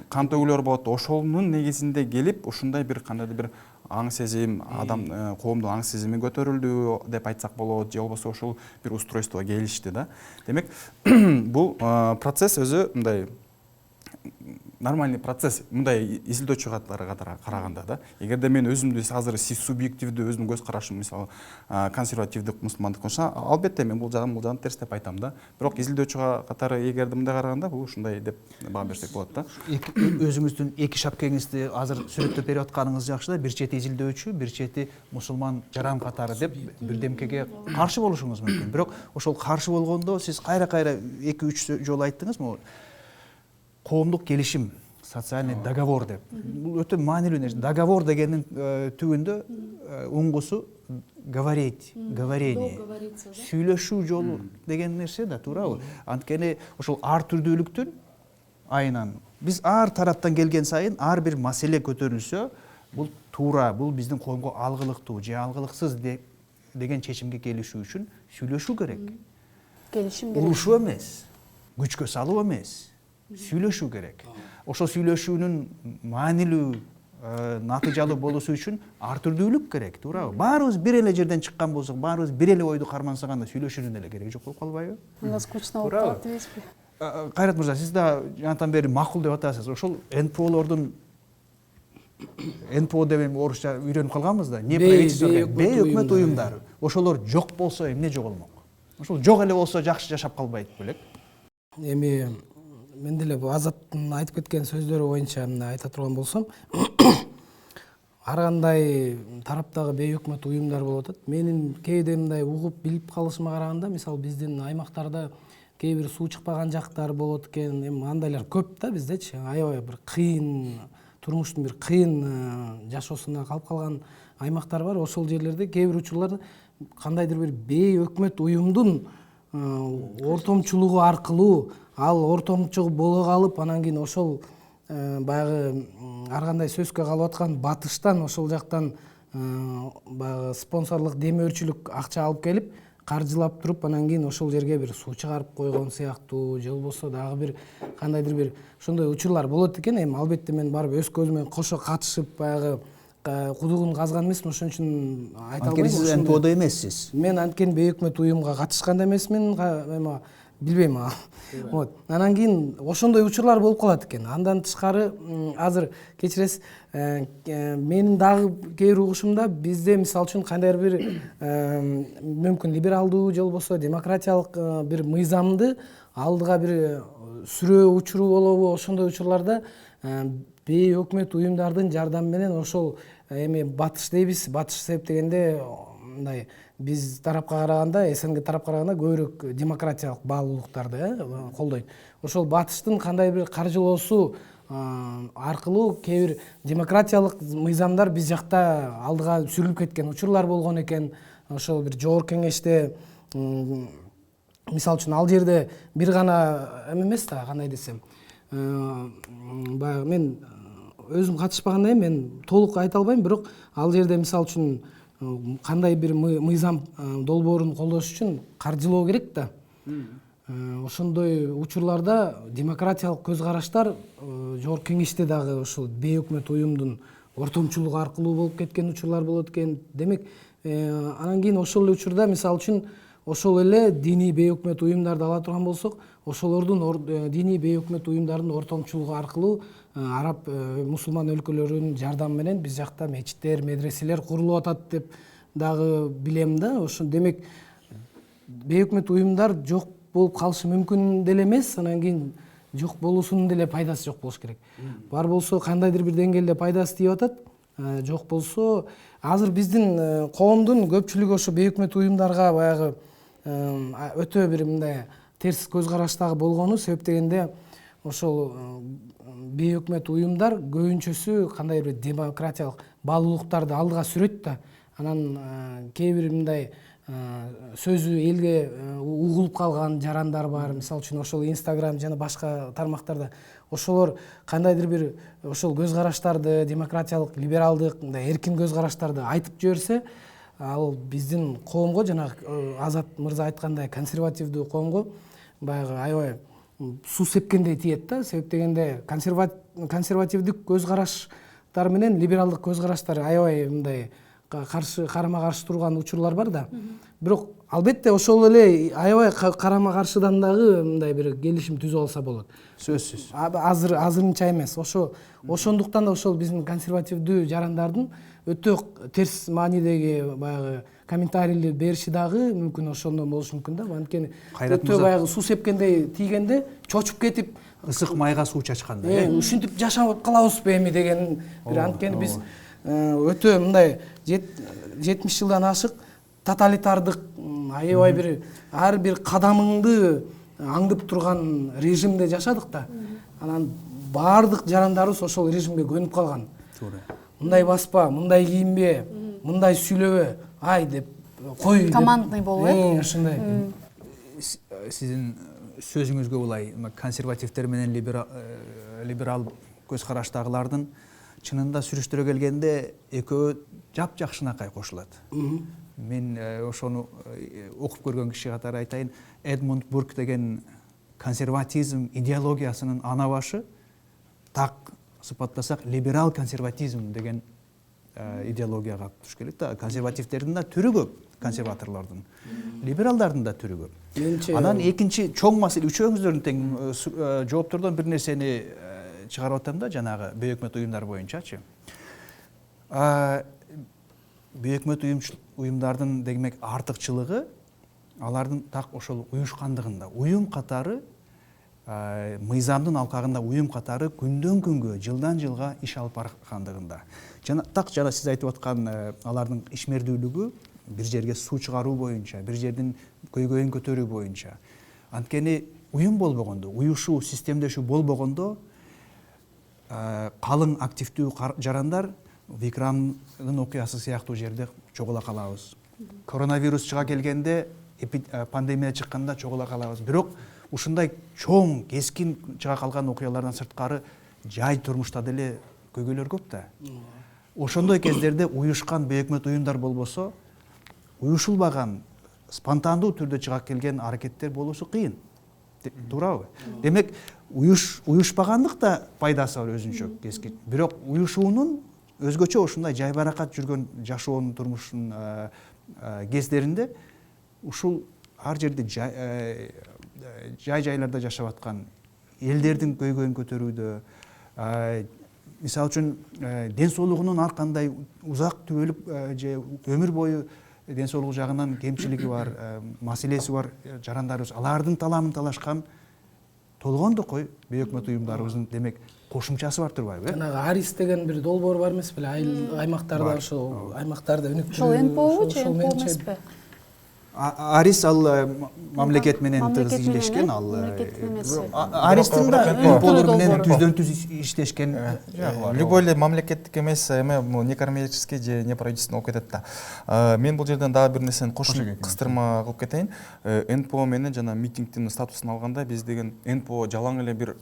кан төгүүлөр болот. Ошонун негизинде келип, ушундай бир кандайдыр бир аң сезим, адам коомдун аң сезими көтөрүлдү деп айтсак болот, же болбосо ошол бир устройствого келишти да. Демек, бул процесс өзү мындай нормальный процесс, мындай изилдөөчү катары караганда да. Эгерде мен өзүмдү азыр субъективдүү өзүмдүн көз карашым, мисалы консервативдик мусулмандык болсо, албетте мен бул жагын терс деп айтам да. Бирок изилдөөчү катары эгерде мындай караганда, бул ушундай деп баа берсек болот да. Өзүңүздүн эки шапкеңизди азыр сүрөттөп берип атканыңыз жакшы да. Бир чети изилдөөчү, бир чети мусулман жаран катары деп бирдемкеге каршы болушуңуз мүмкүн. Бирок ошол каршы болгондо сиз кайра 2-3 жолу айттыңыз, коомдук келишим, социальный договор деп. Бул өтө маанилүү нерсе. Договор дегендин түбүндө уңгусу говорить, говорение, сүйлөшүү жолу деген нерсе да, туурабы? Анткени ошол ар түрдүүлүктүн айынан биз ар тараптан келген сайын ар бир маселе көтөрүлсө, бул туура, бул биздин коомго алгылыктуу же алгылыксыз деген чечимге келишүү үчүн сүйлөшүү керек. Келишим керек. Урушуу эмес, күчкө салуу эмес. Сүйлөшүү керек. Ошол сүйлөшүүнүн маанилүү натыйжалуу болуусу үчүн ар түрдүүлүк керек, туурабы? Баарыбыз бир эле жерден чыккан болсок, баарыбыз бир эле ойду кармансаганда сүйлөшүүнүн эле кереги жок болуп калбайбы? Анда скучно болуп калат эмеспи? Кайрат мырза, сиз да жантан бери макул деп атасыз. Ошол НПОлордун НПО деп орусча үйрөнүп калганбыз да. Бейөкмөт уюмдары. Ошолор жок болсо эмне жоголмок? Ошол жок эле болсо жакшы жашап калбайт белек. Эми мен деле бул Азаттын айтып кеткен сөздөрү боюнча айта турган болсом, ар кандай тараптагы бейөкмөт уюмдар болуп атат. Менин кээде мындай угуп билип калышыма караганда, мисалы биздин аймактарда кээ бир суу чыкпаган жактар болот экен. Эми андайлар көп да биздечи. Аябай бир кыйын, турмуштун бир кыйын жашоосуна калып калган аймактар бар. Ошол жерлерде кээ бир учурларда кандайдыр бир бейөкмөт уюмдун ортомчулугу аркылуу ал ортомчу боло калып, анан кийин ошол баягы ар кандай сөзгө калып аткан батыштан, ошол жактан баягы спонсорлук демөөрчүлүк акча алып келип, каржылап туруп, анан кийин ошол жерге бир суу чыгарып койгон сыяктуу, же болбосо дагы бир кандайдыр бир ошондой учурлар болот экен. Эми албетте мен барып өз көзүм менен кошо катышып баягы кудугун казган эмесмин, ошон үчүн айта албайм. Анткени сиз НПОдо эмессиз. Мен анткени бейөкмөт уюмга катышкан да эмесмин, эми билбейм. Вот. Анан кийин ошондой учурлар болуп калат экен. Андан тышкары азыр кечиресиз, менин дагы кээ бир угушумда бизде мисалы үчүн кандайдыр бир мүмкүн либералдуу же болбосо демократиялык бир мыйзамды алдыга бир сүрөө учуру болобу, ошондой учурларда бейөкмөт уюмдардын жардамы менен ошол эми батыш дейбиз, батыш септегенде мындай биз тарапка караганда, СНГ тарапка караганда көбүрөөк демократиялык баалуулуктарды колдойт. Ошол батыштын кандай бир каржылоосу аркылуу кээ бир демократиялык мыйзамдар биз жакта алдыга сүрүлүп кеткен учурлар болгон экен. Ошол бир жогорку кеңеште мисалы үчүн ал жерде бир гана эмес да, кандай десем, баягы мен өзүм катышпагандай мен толук айта албайм, бирок ал жерде мисалы үчүн кандай бир мыйзам долбоорун колдош үчүн каржылоо керек да. Ошондой учурларда демократиялык көз караштар жогорку кеңеште дагы ошол бейөкмөт уюмдун ортомчулугу аркылуу болуп кеткен учурлар болот экен. Демек, анан кийин ошол эле учурда мисалы үчүн ошол эле диний бейөкмөт уюмдарды ала турган болсок, ошолордун диний бейөкмөт уюмдардын ортомчулугу аркылуу араб мусулман өлкөлөрүнүн жардамы менен биз жакта мечиттер, медреселер курулуп атат деп дагы билем да. Ошо демек бейөкмөт уюмдар жок болуп калышы мүмкүн деле эмес, анан кийин жок болуусунун деле пайдасы жок болуш керек. Бар болсо кандайдыр бир деңгээлде пайдасы тийип атат, жок болсо азыр биздин коомдун көпчүлүгү ошо бейөкмөт уюмдарга баягы өтө бир мындай терс көз караштагы болгону себептегенде ошол бейөкмөт уюмдар көбүнчөсү кандай бир демократиялык баалуулуктарды алдыга сүрөт да. Анан кээ бир мындай сөзү элге угулуп калган жарандар бар. Мисалы үчүн ошол Instagram жана башка тармактарда ошолор кандайдыр бир ошол көз караштарды, демократиялык, либералдык, мындай эркин көз караштарды айтып жиберсе, ал биздин коомго жана Азат мырза айткандай консервативдүү коомго баягы аябай суу сепкендей тиет да. Себептегенде консервативдик көз караштар менен либералдык көз караштар аябай мындай карама каршы турган учурлар бар да. Бирок албетте ошол эле аябай карама каршыдан дагы мындай бир келишим түзүп алса болот. Сөзсүз. Азырынча эмес. Ошондуктан да ошол биздин консервативдүү жарандардын өтө терс маанидеги баягы комментарийлер бериши дагы мүмкүн ошондон болушу мүмкүн да. Анткени өтө баягы суу сепкендей тийгенде чочуп кетип, ысык майга суу чачкандай. Ушинтип жашап калабызбы эми деген бир, анткени биз өтө мындай 70 жылдан ашык тоталитардык аябай бир ар бир кадамыңды аңдып турган режимде жашадык да. Анан баардык жарандарыбыз ошол режимге көнүп калган. Туура. Мындай баспа, мындай кийинбе, мындай сүйлөбө, ай деп кой. Командный болуп, ошондой. Сиздин сөзүңүзгө улай консервативдер менен либерал көз караштагылардын чынында сүрүштүрө келгенде экөө жапжакшынакай кошулат. Мен ошону окуп көргөн киши катары айтайын, Эдмунд Бурк деген консерватизм идеологиясынын ана башы, так сыпаттасак либерал консерватизм деген идеологияга туш келет да. Консервативдердин да түрү көп, консерваторлордун, либералдардын да түрү көп. Анан экинчи чоң маселе, үчөөңүздөрдүн тең жооптордон бир нерсени чыгарып атам да, жанагы бейөкмөт уюмдар боюнчачы. Бейөкмөт уюмдардын демек артыкчылыгы алардын так ошол уюшкандыгында. Уюм катары мыйзамдын алкагында уюм катары күндөн күнгө, жылдан жылга иш алып баргандыгында. Жана сиз айтып аткан алардын ишмердүүлүгү бир жерге суу чыгаруу боюнча, бир жердин көйгөйүн көтөрүү боюнча. Анткени уюм болбогондо, уюшуу, системдешүү болбогондо калың активдүү жарандар Викрамдын окуясы сыяктуу жерде чогула калабыз. Коронавирус чыга келгенде, пандемия чыкканда чогула калабыз. Бирок ушундай чоң, кескин чыга калган окуялардан сырткары жай турмушта деле көйгөйлөр көп да. Ошондой кездерде уюшкан бейөкмөт уюмдар болбосо, уюшулбаган, спонтандуу түрдө чыга келген аракеттер болушу кыйын. Туурабы? Демек, уюшпагандык да пайдасы бар өзүнчө кескин. Бирок уюшуунун өзгөчө ушундай жайбаракат жүргөн жашоонун турмушунун кездеринде ушул ар жерде жай-жайларда жашап аткан элдердин көйгөйүн көтөрүүдө, мисалы үчүн ден соолугунун ар кандай узак түбөлүк же өмүр бою ден соолугу жагынан кемчилиги бар, маселеси бар жарандарыбыз, алардын таламын талашкан толгондой бейөкмөт уюмдарыбыздын демек кошумчасы бар турбайбы? Жанагы Арис деген бир долбоор бар эмес беле? Аймактарда ошол аймактарда өнүктүрүү. Ошол НПО же НПО эмеспи? Арис ал мамлекет менен тыгыз ийлешкен, ал мамлекеттин эмеси. Аристин да НПОлор менен түздөн түз иштешкен. Любой эле мамлекеттик эмес эме некоммерческий же неправительственный болуп кетет да. Мен бул жерден дагы бир нерсени кыстырма кылып кетейин. НПО менен жана митингдин статусун алганда биз деген НПО жалаң эле бир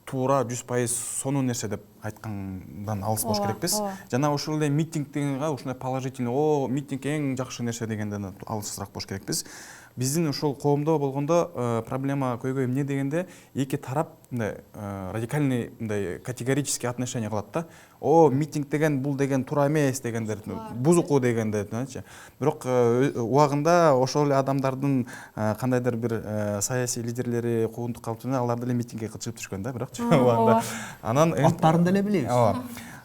туура 100% сонун нерсе деп айткандан алыс болуш керекпиз. Жана ошол эле митинг дегенге ушундай положительный, митинг эң жакшы нерсе дегенден алысыраак болуш керекпиз. Биздин ошол коомдо болгондо проблема көйгөй эмне дегенде эки тарап мындай радикальный мындай категорический отношение кылат да. Митинг деген бул деген туура эмес дегендер, бузуку дегендерчи. Бирок убагында ошол эле адамдардын кандайдыр бир саясий лидерлери, куугунтук калыптарында алар деле митингге чыгып түшкөн да, бирок убагында. Анан аттарын деле билебиз.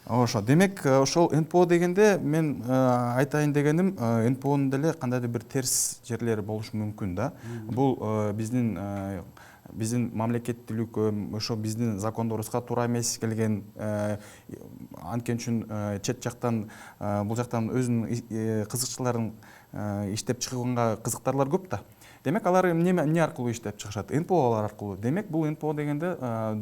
Ошо. Демек, ошол НПО дегенде мен айтайын дегеним, НПОнун деле кандайдыр бир терс жерлери болушу мүмкүн да. Бул биздин мамлекеттүүлүк, ошо биздин закондорубузга туура эмес келген, анткени үчүн чет жактан, бул жактан өзүнүн кызыкчыларын иштеп чыгганга кызыктарлар көп да. Демек, алар эмне аркылуу иштеп чыгышат? НПОлор аркылуу. Демек, бул НПО дегенде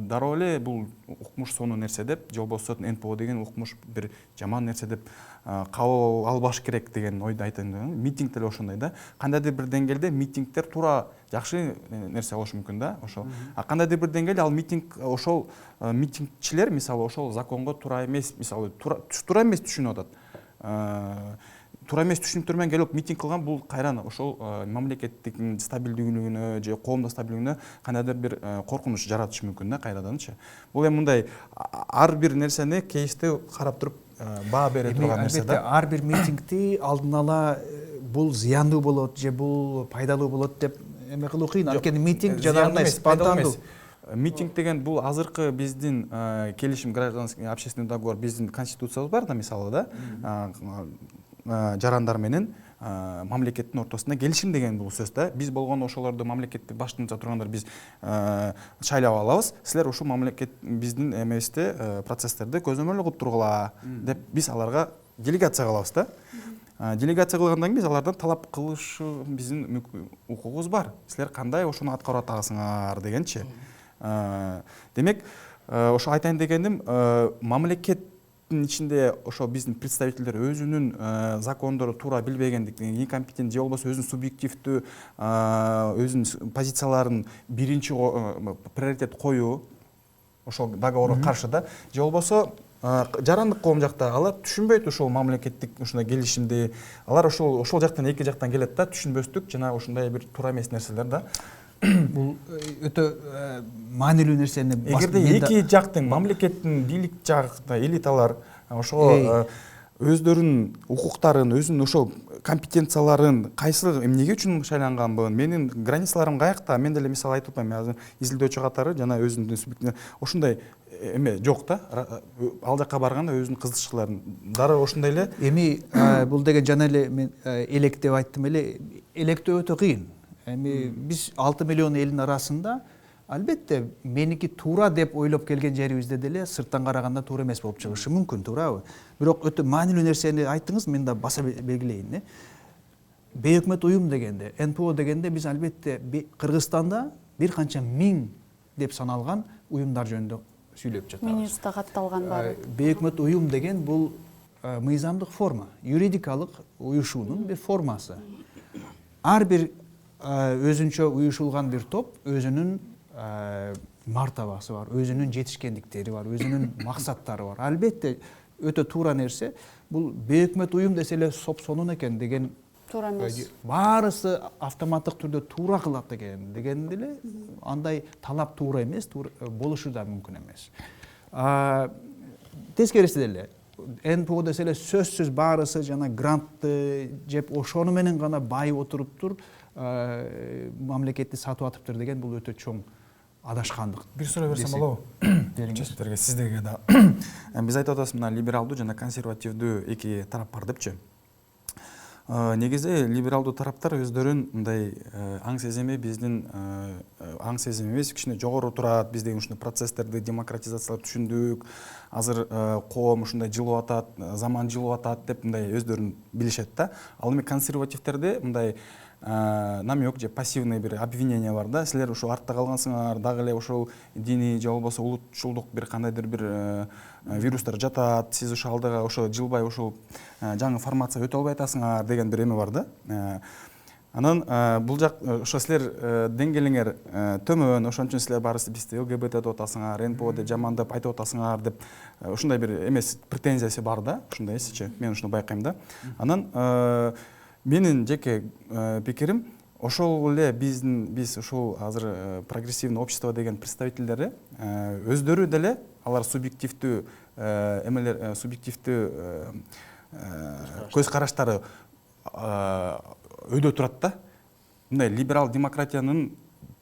дароо эле бул укмуш сонун нерсе деп, же болбосо НПО деген укмуш бир жаман нерсе деп кабыл албаш керек деген ойду айтайын. Митинг деле ошондой да. Кандайдыр бир деңгээлде митингдер туура жакшы нерсе болушу мүмкүн да, ошол. Кандайдыр бир деңгээлде ал митинг, ошол митингчилер, мисалы, ошол законго туура эмес, мисалы, туура эмес түшүнүп атат. Туура эмес түшүнүктөр менен келип митинг кылган, бул кайран ошол мамлекеттиктин стабилдүүлүгүнө же коомдун стабилдүүлүгүнө кандайдыр бир коркунуч жаратышы мүмкүн да, кайраданчы. Бул эми мындай ар бир нерсени кейстүү карап туруп баа бере турган нерсе да. Ар бир митингди алдын ала бул зыяндуу болот же бул пайдалуу болот деп эме кылуу кыйын. Анткени митинг жанагындай спонтандуу. Митинг деген бул азыркы биздин келишим, гражданский общественный договор, биздин конституциябыз бар да, мисалы да. Жарандар менен мамлекеттин ортосунда келишим деген бул сөз да. Биз болгондо ошолорду мамлекетти баштыңызда тургандар биз шайлап алабыз. Силер ушул мамлекет биздин эместе процесстерди көзөмөл кылып тургула деп биз аларга делегация кылабыз да. Делегация кылгандан кийин биз алардан талап кылышы биздин укугубуз бар. Силер кандай ошону аткарып атасыңар дегенчи. Демек, ошо айтайын дегеним, мамлекет ичинде ошо биздин представительдер өзүнүн закондору туура билбегендиктен, некомпетент же болбосо өзүнүн субъективдүү өзүнүн позицияларын биринчи приоритет коюу ошол договорго каршы да, же болбосо жарандык коом жакта алар түшүнбөйт ошол мамлекеттик ушундай келишимди. Алар ошол жактан эки жактан келет да, түшүнбөстүк жана ушундай бир туура эмес нерселер да. Бул өтө маанилүү нерсени эгерде эки жактын, мамлекеттин бийлик жакта элиталар ошо өздөрүнүн укуктарын, өзүнүн ошол компетенцияларын кайсы эмнеге үчүн шайланганбын, менин границаларым каякта, мен деле мисалы айтып атпайм, азыр изилдөөчү катары жана өзүнүн субъективдүү ошондой эме жок да. Ал жака барганда өзүнүн кызыкчыларын дароо ошондой эле. Эми бул деген жана эле мен элек деп айттым эле, электөө өтө кыйын. Эми биз 6 миллион элдин арасында албетте меники туура деп ойлоп келген жерибизде деле сырттан караганда туура эмес болуп чыгышы мүмкүн, туурабы? Бирок өтө маанилүү нерсени айттыңыз, мен да баса белгилейин. Бейөкмөт уюм дегенде, НПО дегенде биз албетте Кыргызстанда бир канча миң деп саналган уюмдар жөнүндө сүйлөп жатабыз. Минюста катталган баары. Бейөкмөт уюм деген бул мыйзамдык форма, юридикалык уюшуунун бир формасы. Ар бир өзүнчө уюшулган бир топ өзүнүн мартабасы бар, өзүнүн жетишкендиктери бар, өзүнүн максаттары бар. Албетте өтө туура нерсе, бул бейөкмөт уюм десе эле сонун экен деген Туура эмес. Баарысы автоматтык түрдө туура кылат экен деген деле андай талап туура эмес, болушу да мүмкүн эмес. Тескериси деле НПО десе эле сөзсүз баарысы жана грантты жеп ошону менен гана байып отуруптур, мамлекетти сатып атыптыр деген бул өтө чоң адашкандык. Бир суроо берсем болобу? Чечтерге сиздерге да. Биз айтып атабыз, мына либералдуу жана консервативдүү эки тарап бар депчи. негизи либералдуу тараптар өздөрүн мындай аң сезими биздин аң сезим эмес, кичине жогору турат, биз деген ушундай процесстерди демократизациялап түшүндүк, азыр коом ушундай жылып атат, заман жылып атат деп мындай өздөрүн билишет да. Ал эми консервативтерде мындай намек же пассивный бир обвинение бар да, силер ушул артта калгансыңар, дагы эле ушул диний же болбосо улутчулдук бир кандайдыр бир вирустар жатат, сиз ошол алдыга ошо жылбай ушул жаңы формация өтө албай атасыңар деген бир эме бар да. Анан бул жак ошо силер деңгээлиңер төмөн, ошон үчүн силер баарысы бизди ЛГБТ деп атасыңар, НПО деп жамандап айтып атасыңар деп ушундай бир эмес претензиясы бар да, ушундай эсичи, мен ушуну байкайм да. Анан менин жеке пикирим, ошол эле биз ушул азыр прогрессивный общество деген представительдери өздөрү деле алар субъективдүү эмелер, субъективдүү көз караштары өйдө турат да. Мындай либерал демократиянын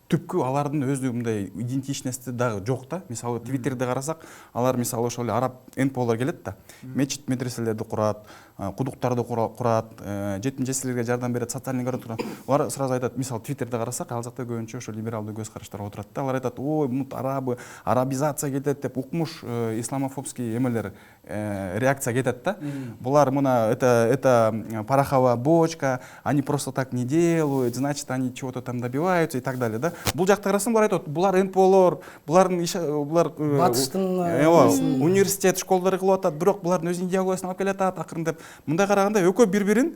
түпкү алардын өзү мындай идентичности дагы жок да. Мисалы Твиттерде карасак, алар мисалы ошол эле араб НПОлор келет да. Мечит медреселерди курат, кудуктарды курат, жетим жесирлерге жардам берет, социальный гарантия. Алар сразу айтат, мисалы Твиттерде карасак, ал жакта көбүнчө ошо либералдуу көз караштар отурат да. Алар айтат, ой, мут арабизация кетет деп укмуш исламофобский эмелер реакция кетет да. Булар мына это пороховая бочка, они просто так не делают, значит, они чего-то там добиваются и так далее да. Бул жакта карасаң, булар айтат, булар НПОлор, булардын булар батыштын университет, школдары кылып атат, бирок булардын өз идеологиясын алып келатат акырындап. Мындай караганда экөө бири-бирин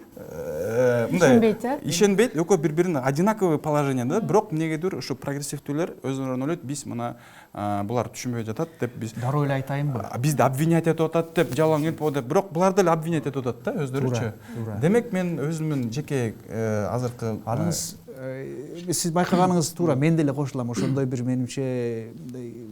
мындай ишенбейт, экөө бири-бирин одинаковый положениеда, бирок эмнегедир ушу прогрессивдүүлөр өздөрүнөн ойлойт, биз мына булар түшүнбөй жатат деп биз дароо эле айтайынбы? Бизди обвинять этип атат деп, жалаң НПО деп, бирок булар деле обвинять этип атат да өздөрүчө. Демек мен өзүмдүн жеке азыркы аныңыз сиз байкаганыңыз туура, мен деле кошулам. Ошондой бир менимче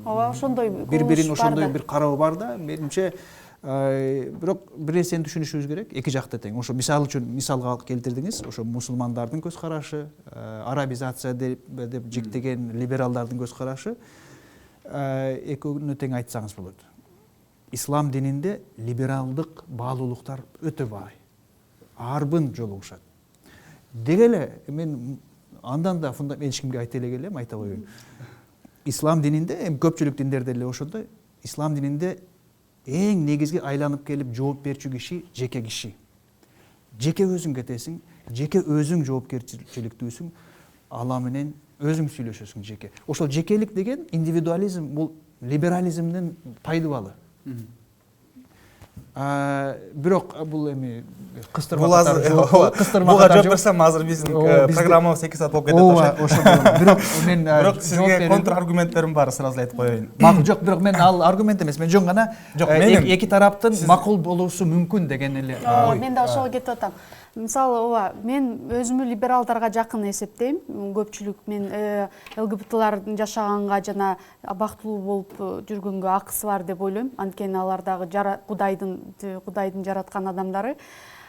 ооба, ошондой бири-бирин ошондой бир кароо бар да. Менимче бирок бир нерсени түшүнүшүбүз керек, эки жакта тең. Ошо мисал үчүн мисалга келтирдиңиз, ошо мусулмандардын көз карашы, арабизация деп жиктеген либералдардын көз карашы, экөөнү тең айтсаңыз болот. Ислам дининде либералдык баалуулуктар өтө бай, арбын жолугушат. Деги эле мен андан да эч кимге айта эле келем, айта коеюн. Ислам дининде, көпчүлүк диндерде эле ошондой, ислам дининде эң негизги айланып келип жооп берчү киши жеке киши. Жеке өзүң кетесиң, жеке өзүң жоопкерчиликтүүсүң, ала менен өзүң сүйлөшөсүң жеке. Ошол жекелик деген индивидуализм, бул либерализмдин пайдыбалы. Бирок бул эми кыстырма жооп берсем азыр биздин программабыз 2 саат болуп кетет. Ооба, ошол. Бирок мен сизге контр аргументттерим бар, сразу айтып коеюн. Макул, жок, бирок мен ал аргумент эмес, мен жөн гана эки тараптын макул болуусу мүмкүн деген эле ой. Мен да ошого кетип атам. Мисалы, ооба, мен өзүмү либералдарга жакын эсептейм. Көпчүлүк мен ЛГБТлардын жашаганга жана бактылуу болуп жүргөнгө акысы бар деп ойлойм. Анткени алар дагы Кудайдын жараткан адамдары.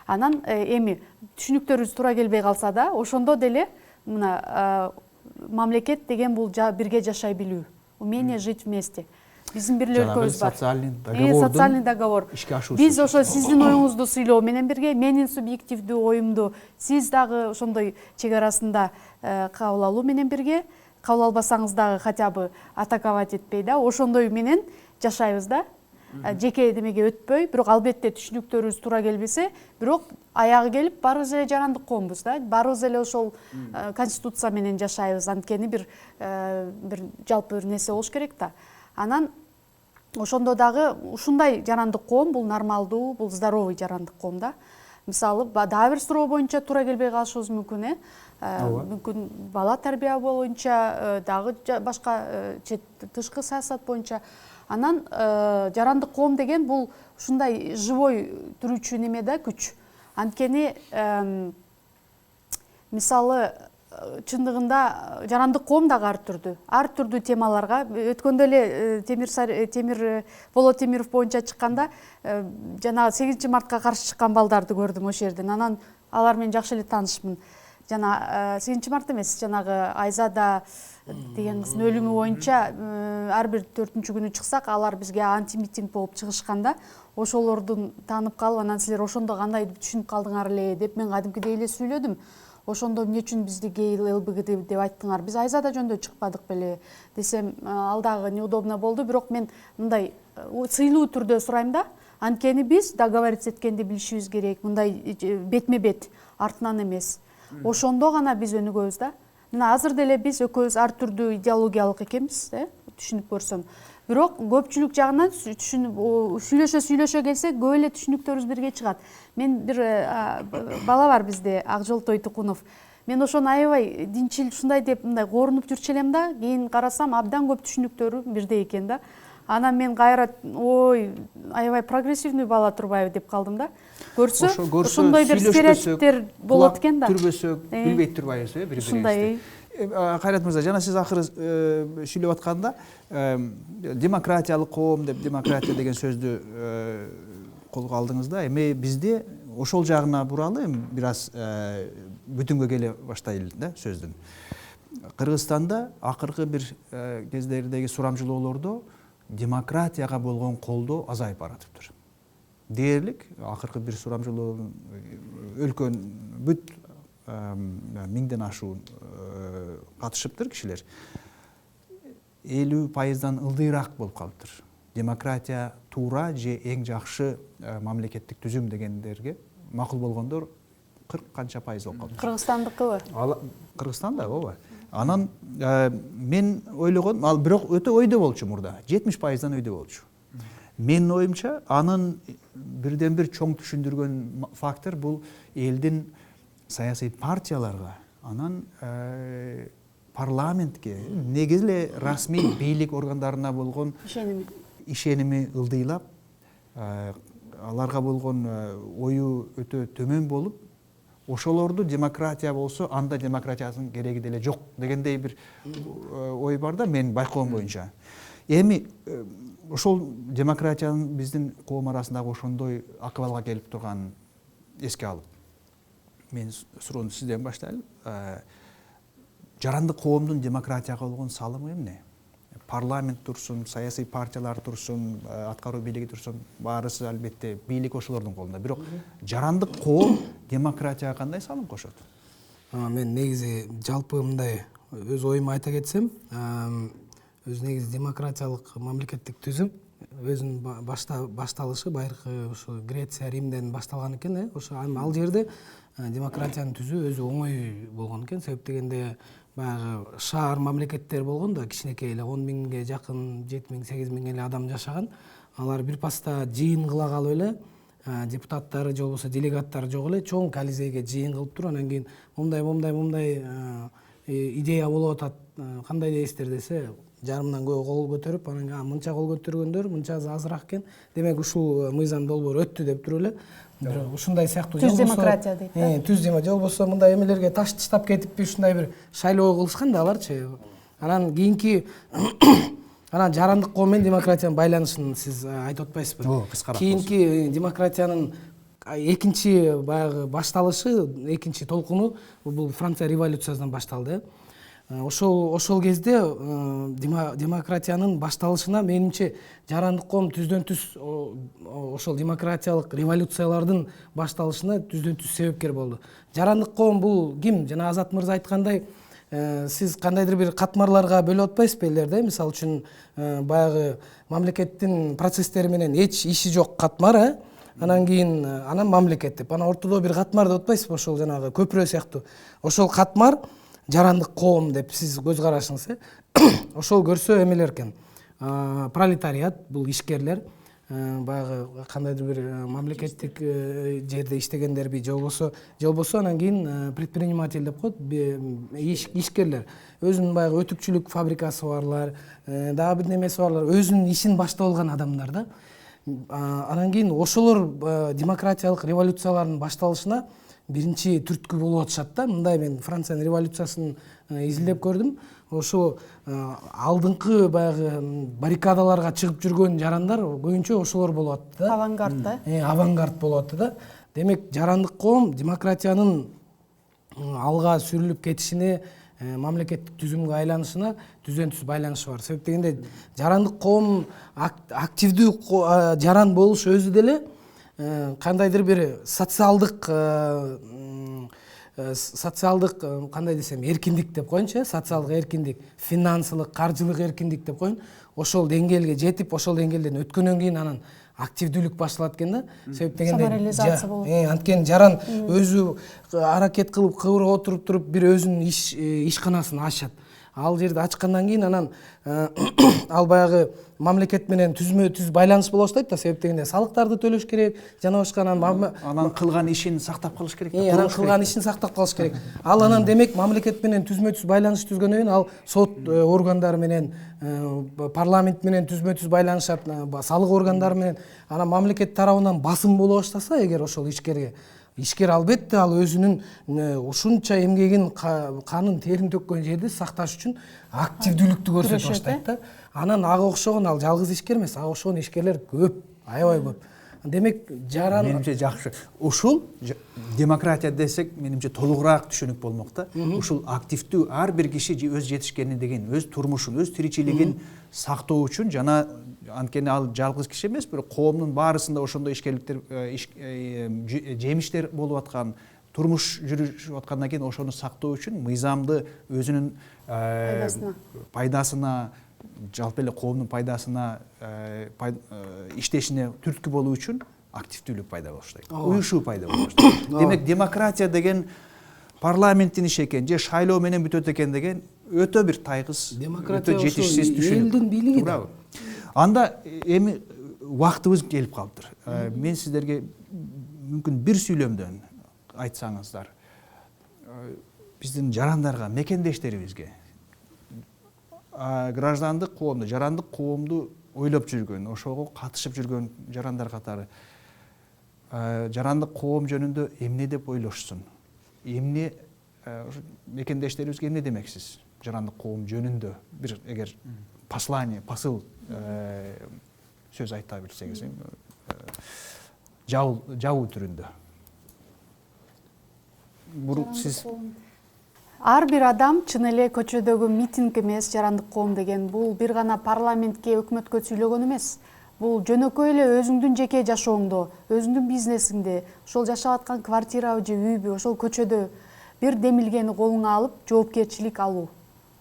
Анан эми түшүнүктөрүбүз туура келбей калса да, ошондо деле мына мамлекет деген бул бирге жашай билүү. Умение жить вместе. Биздин бир эле өлкөбүз бар. Социальный договор. Биз ошо сиздин оюңузду сыйлоо менен бирге, менин субъективдүү оюмду сиз дагы ошондой чек арасында кабыл алуу менен бирге, кабыл албасаңыз дагы хотя бы атаковать этпей да, ошондой менен жашайбыз да. Жеке демеге өтпөй, бирок албетте түшүнүктөрүбүз туура келбесе, бирок аягы келип баарыбыз эле жарандык коомбуз да. Баарыбыз эле ошол конституция менен жашайбыз. Анткени бир жалпы бир нерсе болуш керек да. Анан ошондо дагы ушундай жарандык коом бул нормалдуу, бул здоровый жарандык коом да. Мисалы, дагы бир суроо боюнча туура келбей калышыбыз мүмкүн, мүмкүн бала тарбия боюнча, дагы башка тышкы саясат боюнча. Анан жарандык коом деген бул ушундай живой турүүчү неме да, күч. Анткени мисалы чындыгында жарандык коом дагы ар түрдүү темаларга, өткөндө эле Болот Темиров боюнча чыкканда жана 8 мартка каршы чыккан балдарды көрдүм ошол жерден. Анан алар менен жакшы эле таанышмын. Жана 8 март эмес, жанагы Айзада деген кыздын өлүмү боюнча ар бир 4-чү күнү чыксак, алар бизге антимитинг болуп чыгышканда, ошолордун таанып калып, анан силер ошондо кандай түшүнүп калдыңар эле деп мен кадимкидей эле сүйлөдүм. Ошондо эмне үчүн бизди гей ЛГБТ деп айттыңар? Биз Айзада жөнүндө чыкпадык беле десем, ал дагы неудобно болду. Бирок мен мындай сыйлуу түрдө сурайм да. Анткени биз договориться эткенди билишибиз керек. Мындай бетме-бет, артынан эмес. Ошондо гана биз өнүгөбүз да. Мына азыр деле биз экөөбүз ар түрдүү идеологиялык экенбиз, түшүнүп көрсөм. Бирок көпчүлүк жагынан сүйлөшө келсек, көп эле түшүнүктөрүбүз бирге чыгат. Мен бир бала бар бизде, Акжолтой Тукунов. Мен ошону аябай динчил ушундай деп мындай корунуп жүрчү элем да, кийин карасам абдан көп түшүнүктөрү бирдей экен да. Анан мен кайра ой, аябай прогрессивный бала турбайбы деп калдым да. Көрсө, ошондой бир стереотиптер болот экен да. Түрбөсөк, билбей турбайбыз, бири-бирибизди. Ушундай. Кайрат мырза, жана сиз акыры сүйлөп атканда демократиялык коом деп, демократия деген сөздү колго алдыңыз да. Эми бизде ошол жагына буралы бир аз бүтүнгө келе баштайлы да сөздүн. Кыргызстанда акыркы бир кездердеги сурамжылоолордо демократияга болгон колдоо азайып баратыптыр. Дээрлик акыркы бир сурамжылоонун өлкөнүн бүт миңден ашуун катышыптыр кишилер. 50% ылдыйраак болуп калыптыр. Демократия туура же эң жакшы мамлекеттик түзүм дегендерге макул болгондор 40 канча пайыз болуп калыптыр. Кыргызстандыкыбы? Кыргызстанда ооба. Анан мен ойлогон, ал бирок өтө өйдө болчу мурда. 70%дан өйдө болчу. Менин оюмча, анын бирден бир чоң түшүндүргөн фактор бул элдин саясий партияларга, анан парламентке, негизи эле расмий бийлик органдарына болгон ишеними ылдыйлап, аларга болгон ою өтө төмөн болуп, ошолорду демократия болсо, анда демократиянын кереги деле жок дегендей бир ой бар да, менин байкоом боюнча. Эми ошол демократиянын биздин коом арасындагы ошондой акыбалга келип турганын эске алып, мен суроону сизден баштайлы. Жарандык коомдун демократияга болгон салымы эмне? Парламент турсун, саясий партиялар турсун, аткаруу бийлиги турсун, баарысы албетте бийлик ошолордун колунда. Бирок жарандык коом демократияга кандай салым кошот? Мен негизи жалпы мындай өз оюмду айта кетсем, өз негизи демократиялык мамлекеттик түзүм өзүнүн башталышы байыркы ошо Греция, Римден башталган экен. Ошо ал жерде демократияны түзүү өзү оңой болгон экен. Себеп дегенде баягы шаар мамлекеттер болгон да, кичинекей эле 10 миңге жакын, 7 миң, 8 миң эле адам жашаган. Алар бир паста жыйын кыла калып эле, депутаттары же болбосо делегаттары жок эле чоң колизейге жыйын кылып туруп, анан кийин момундай идея болуп атат, кандай дейсиздер десе, жарымдан көп кол көтөрүп, анан мынча кол көтөргөндөр, мынча азыраак экен. Демек ушул мыйзам долбоор өттү деп туруп эле. Ушундай сыяктуу түз демократия дейт да. Түз демократия болбосо мындай эмелерге таш таштап кетиппи, ушундай бир шайлоо кылышкан да аларчы. Анан кийинки анан жарандык коом менен демократиянын байланышын сиз айтып атпайсызбы? Кыскараак. Кийинки демократиянын экинчи баягы башталышы, экинчи толкуну бул Франция революциясынан башталды. Ошол кезде демократиянын башталышына менимче жарандык коом түздөн түз ошол демократиялык революциялардын башталышына түздөн түз себепкер болду. Жарандык коом бул ким? Жана Азат мырза айткандай, сиз кандайдыр бир катмарларга бөлүп атпайсызбы элдерди? Мисалы үчүн баягы мамлекеттин процесстери менен эч иши жок катмар, анан кийин анан мамлекет деп, анан ортодо бир катмар деп атпайсызбы? Ошол жанагы көпүрө сыяктуу. Ошол катмар жарандык коом деп сиз көз карашыңыз, ошол көрсө эмелер экен. Пролетариат бул ишкерлер, баягы кандайдыр бир мамлекеттик жерде иштегендерби же болбосо анан кийин предприниматель деп коет, ишкерлер. Өзүнүн баягы өтүкчүлүк фабрикасы барлар, дагы бир немеси барлар, өзүнүн ишин баштап алган адамдар да. Анан кийин ошолор демократиялык революциялардын башталышына биринчи түрткү болуп атышат да. Мындай мен Франциянын революциясын изилдеп көрдүм. Ошо алдыңкы баягы баррикадаларга чыгып жүргөн жарандар көбүнчө ошолор болуп атты да. Авангард да. Авангард болуп атты да. Демек жарандык коом демократиянын алга сүрүлүп кетишине мамлекеттик түзүмгө айланышына түздөн түз байланышы бар. Себеп дегенде жарандык коом активдүү жаран болуш өзү деле кандайдыр бир социалдык кандай десем эркиндик деп коеюнчу, социалдык эркиндик, финансылык, каржылык эркиндик деп коеюн. Ошол деңгээлге жетип, ошол деңгээлден өткөндөн кийин анан активдүүлүк башталат экен да. Себеп дегенде самореализация болот. Анткени жаран өзү аракет кылып кыбырга отуруп туруп бир өзүнүн ишканасын ачат. Ал жерди ачкандан кийин анан ал баягы мамлекет менен түзмө түз байланыш боло баштайт да. Себеп дегенде салыктарды төлөш керек, жана башка анан кылган ишин сактап калыш керек. Анан кылган ишин сактап калыш керек. Ал анан демек мамлекет менен түзмө түз байланыш түзгөндөн кийин ал сот органдары менен, парламент менен түзмө түз байланышат, салык органдары менен. Анан мамлекет тарабынан басым боло баштаса эгер ошол ишкерге, ишкер албетте ал өзүнүн ушунча эмгегин, канын терин төккөн жерди сакташ үчүн активдүүлүктү көрсөтүп баштайт да. Анан ага окшогон ал жалгыз ишкер эмес, ага окшогон ишкерлер көп, аябай көп. Демек жаран Менимче жакшы. Ушул демократия десек, менимче толугураак түшүнүк болмок да. Ушул активдүү ар бир киши өз жетишкени деген, өз турмушун, өз тиричилигин сактоо үчүн, жана анткени ал жалгыз киши эмес, бирок коомдун баарысында ошондой ишкерликтер, жемиштер болуп аткан, турмуш жүрүшүп аткандан кийин ошону сактоо үчүн мыйзамды өзүнүн пайдасына, жалпы эле коомдун пайдасына иштешине түрткү болуу үчүн активдүүлүк пайда болуп баштайт, уюшуу пайда болуп баштайт. Демек демократия деген парламенттин иши экен же шайлоо менен бүтөт экен деген өтө бир тайгыз, өтө жетишсиз түшүнүк. Элдин бийлиги да. Анда эми убактыбыз келип калыптыр. Мен сиздерге мүмкүн бир сүйлөмдөн айтсаңыздар, биздин жарандарга, мекендештерибизге граждандык коомду, жарандык коомду ойлоп жүргөн, ошого катышып жүргөн жарандар катары жарандык коом жөнүндө эмне деп ойлошсун? Эмне мекендештерибизге эмне демексиз? Жарандык коом жөнүндө бир эгер послание, посыл сөз айта билсеңиз, жабуу түрүндө. Сиз Ар бир адам чын эле көчөдөгү митинг эмес, жарандык коом деген бул бир гана парламентке, өкмөткө сүйлөгөн эмес. Бул жөнөкөй эле өзүңдүн жеке жашооңдо, өзүңдүн бизнесиңде, ошол жашап аткан квартирабы же үйбү, ошол көчөдө бир демилгени колуңа алып, жоопкерчилик алуу.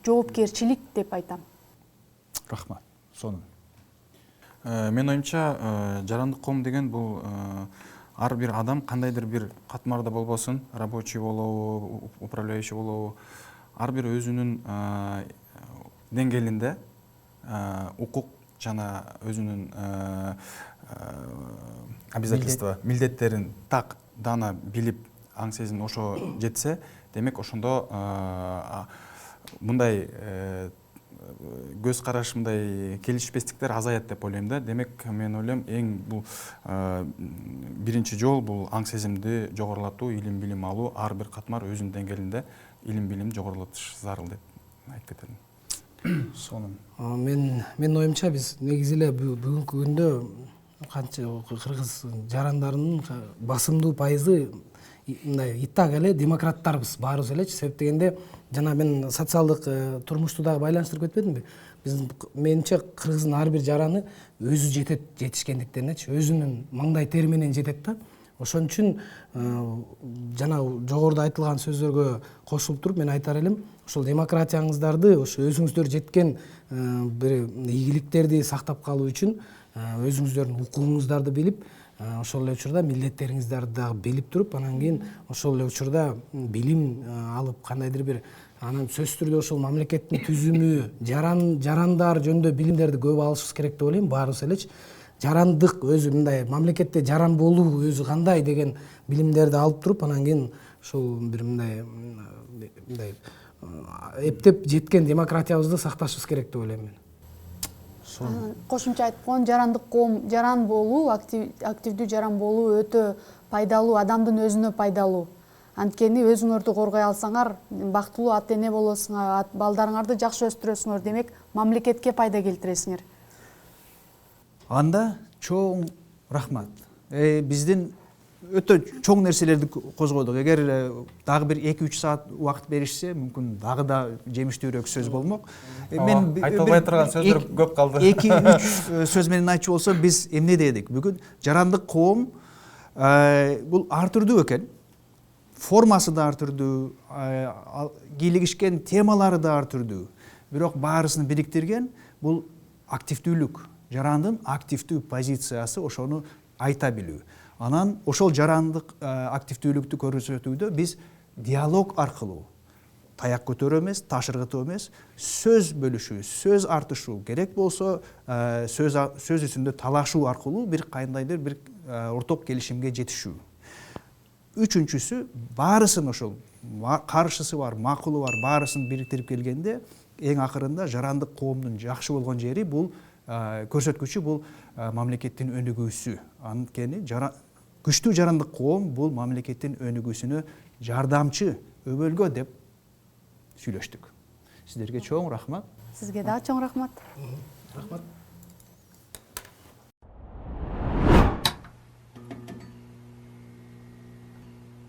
Жоопкерчилик деп айтам. Рахмат. Сонун. Мен оюмча жарандык коом деген бул ар бир адам кандайдыр бир катмарда болбосун, рабочий болобу, управляющий болобу, ар бир өзүнүн деңгээлинде укук жана өзүнүн обязательства, милдеттерин так дана билип, аң сезин ошо жетсе, демек ошондо мындай көз караш, мындай келишпестиктер азаят деп ойлойм да. Демек мен ойлойм эң бул биринчи жол бул аң сезимди жогорулатуу, илим билим алуу, ар бир катмар өзүнүн деңгээлинде илим билим жогорулатыш зарыл деп айтып кетем. Сонун. Мен оюмча биз негизи эле бүгүнкү күндө канча кыргыз жарандарынын басымдуу пайызы мындай итак эле демократтарбыз баарыбыз элечи. Себеп дегенде жана мен социалдык турмушту дагы байланыштырып кетпедимби? Биздин менимче кыргыздын ар бир жараны өзү жетет, жетишкендиктенечи, өзүнүн маңдай тери менен жетет да. Ошон үчүн жана жогоруда айтылган сөздөргө кошулуп туруп мен айтар элем, ошол демократияңыздарды, ошо өзүңүздөр жеткен бир ийгиликтерди сактап калуу үчүн өзүңүздөрдүн укугуңуздарды билип, ошол эле учурда милдеттериңиздерди дагы билип туруп, анан кийин ошол эле учурда билим алып, кандайдыр бир анан сөзсүз түрдө ошол мамлекеттин түзүмү, жарандар жөнүндө билимдерди көп алышыбыз керек деп ойлойм, баарыбыз элечи. Жарандык өзү мындай мамлекетте жаран болуу өзү кандай деген билимдерди алып туруп, анан кийин ошол бир мындай эптеп жеткен демократиябызды сакташыбыз керек деп ойлойм мен. Кошумча айтып койгон, жарандык коом, жаран болуу, активдүү жаран болуу өтө пайдалуу, адамдын өзүнө пайдалуу. Анткени өзүңөрдү коргой алсаңар, бактылуу ата эне болосуңар, балдарыңарды жакшы өстүрөсүңөр, демек мамлекетке пайда келтиресиңер. Анда чоң рахмат. Биздин өтө чоң нерселерди козгодук. Эгер дагы бир 2-3 саат убакыт беришсе, мүмкүн дагы да жемиштүүрөөк сөз болмок. Мен айтылбай турган сөздөр көп калды. 2-3 сөз менен айтчу болсом, биз эмне дедик? Бүгүн жарандык коом бул ар түрдүү экен. Формасы да ар түрдүү, кийлигишкен темалары да ар түрдүү. Бирок баарысын бириктирген бул активдүүлүк. Жарандын активдүү позициясы, ошону айта билүү. Анан ошол жарандык активдүүлүктү көрсөтүүдө биз диалог аркылуу, таяк көтөрүү эмес, таш ыргытуу эмес, сөз бөлүшүү, сөз артышуу, керек болсо сөз үстүндө талашуу аркылуу бир кандайдыр бир орток келишимге жетишүү. Үчүнчүсү, баарысын ошол каршысы бар, макулу бар, баарысын бириктирип келгенде эң акырында жарандык коомдун жакшы болгон жери бул көрсөткүчү бул мамлекеттин өнүгүүсү. Анткени күчтүү жарандык коом бул мамлекеттин өнүгүүсүнө жардамчы өбөлгө деп сүйлөштүк. Сиздерге чоң рахмат. Сизге дагы чоң рахмат. Рахмат.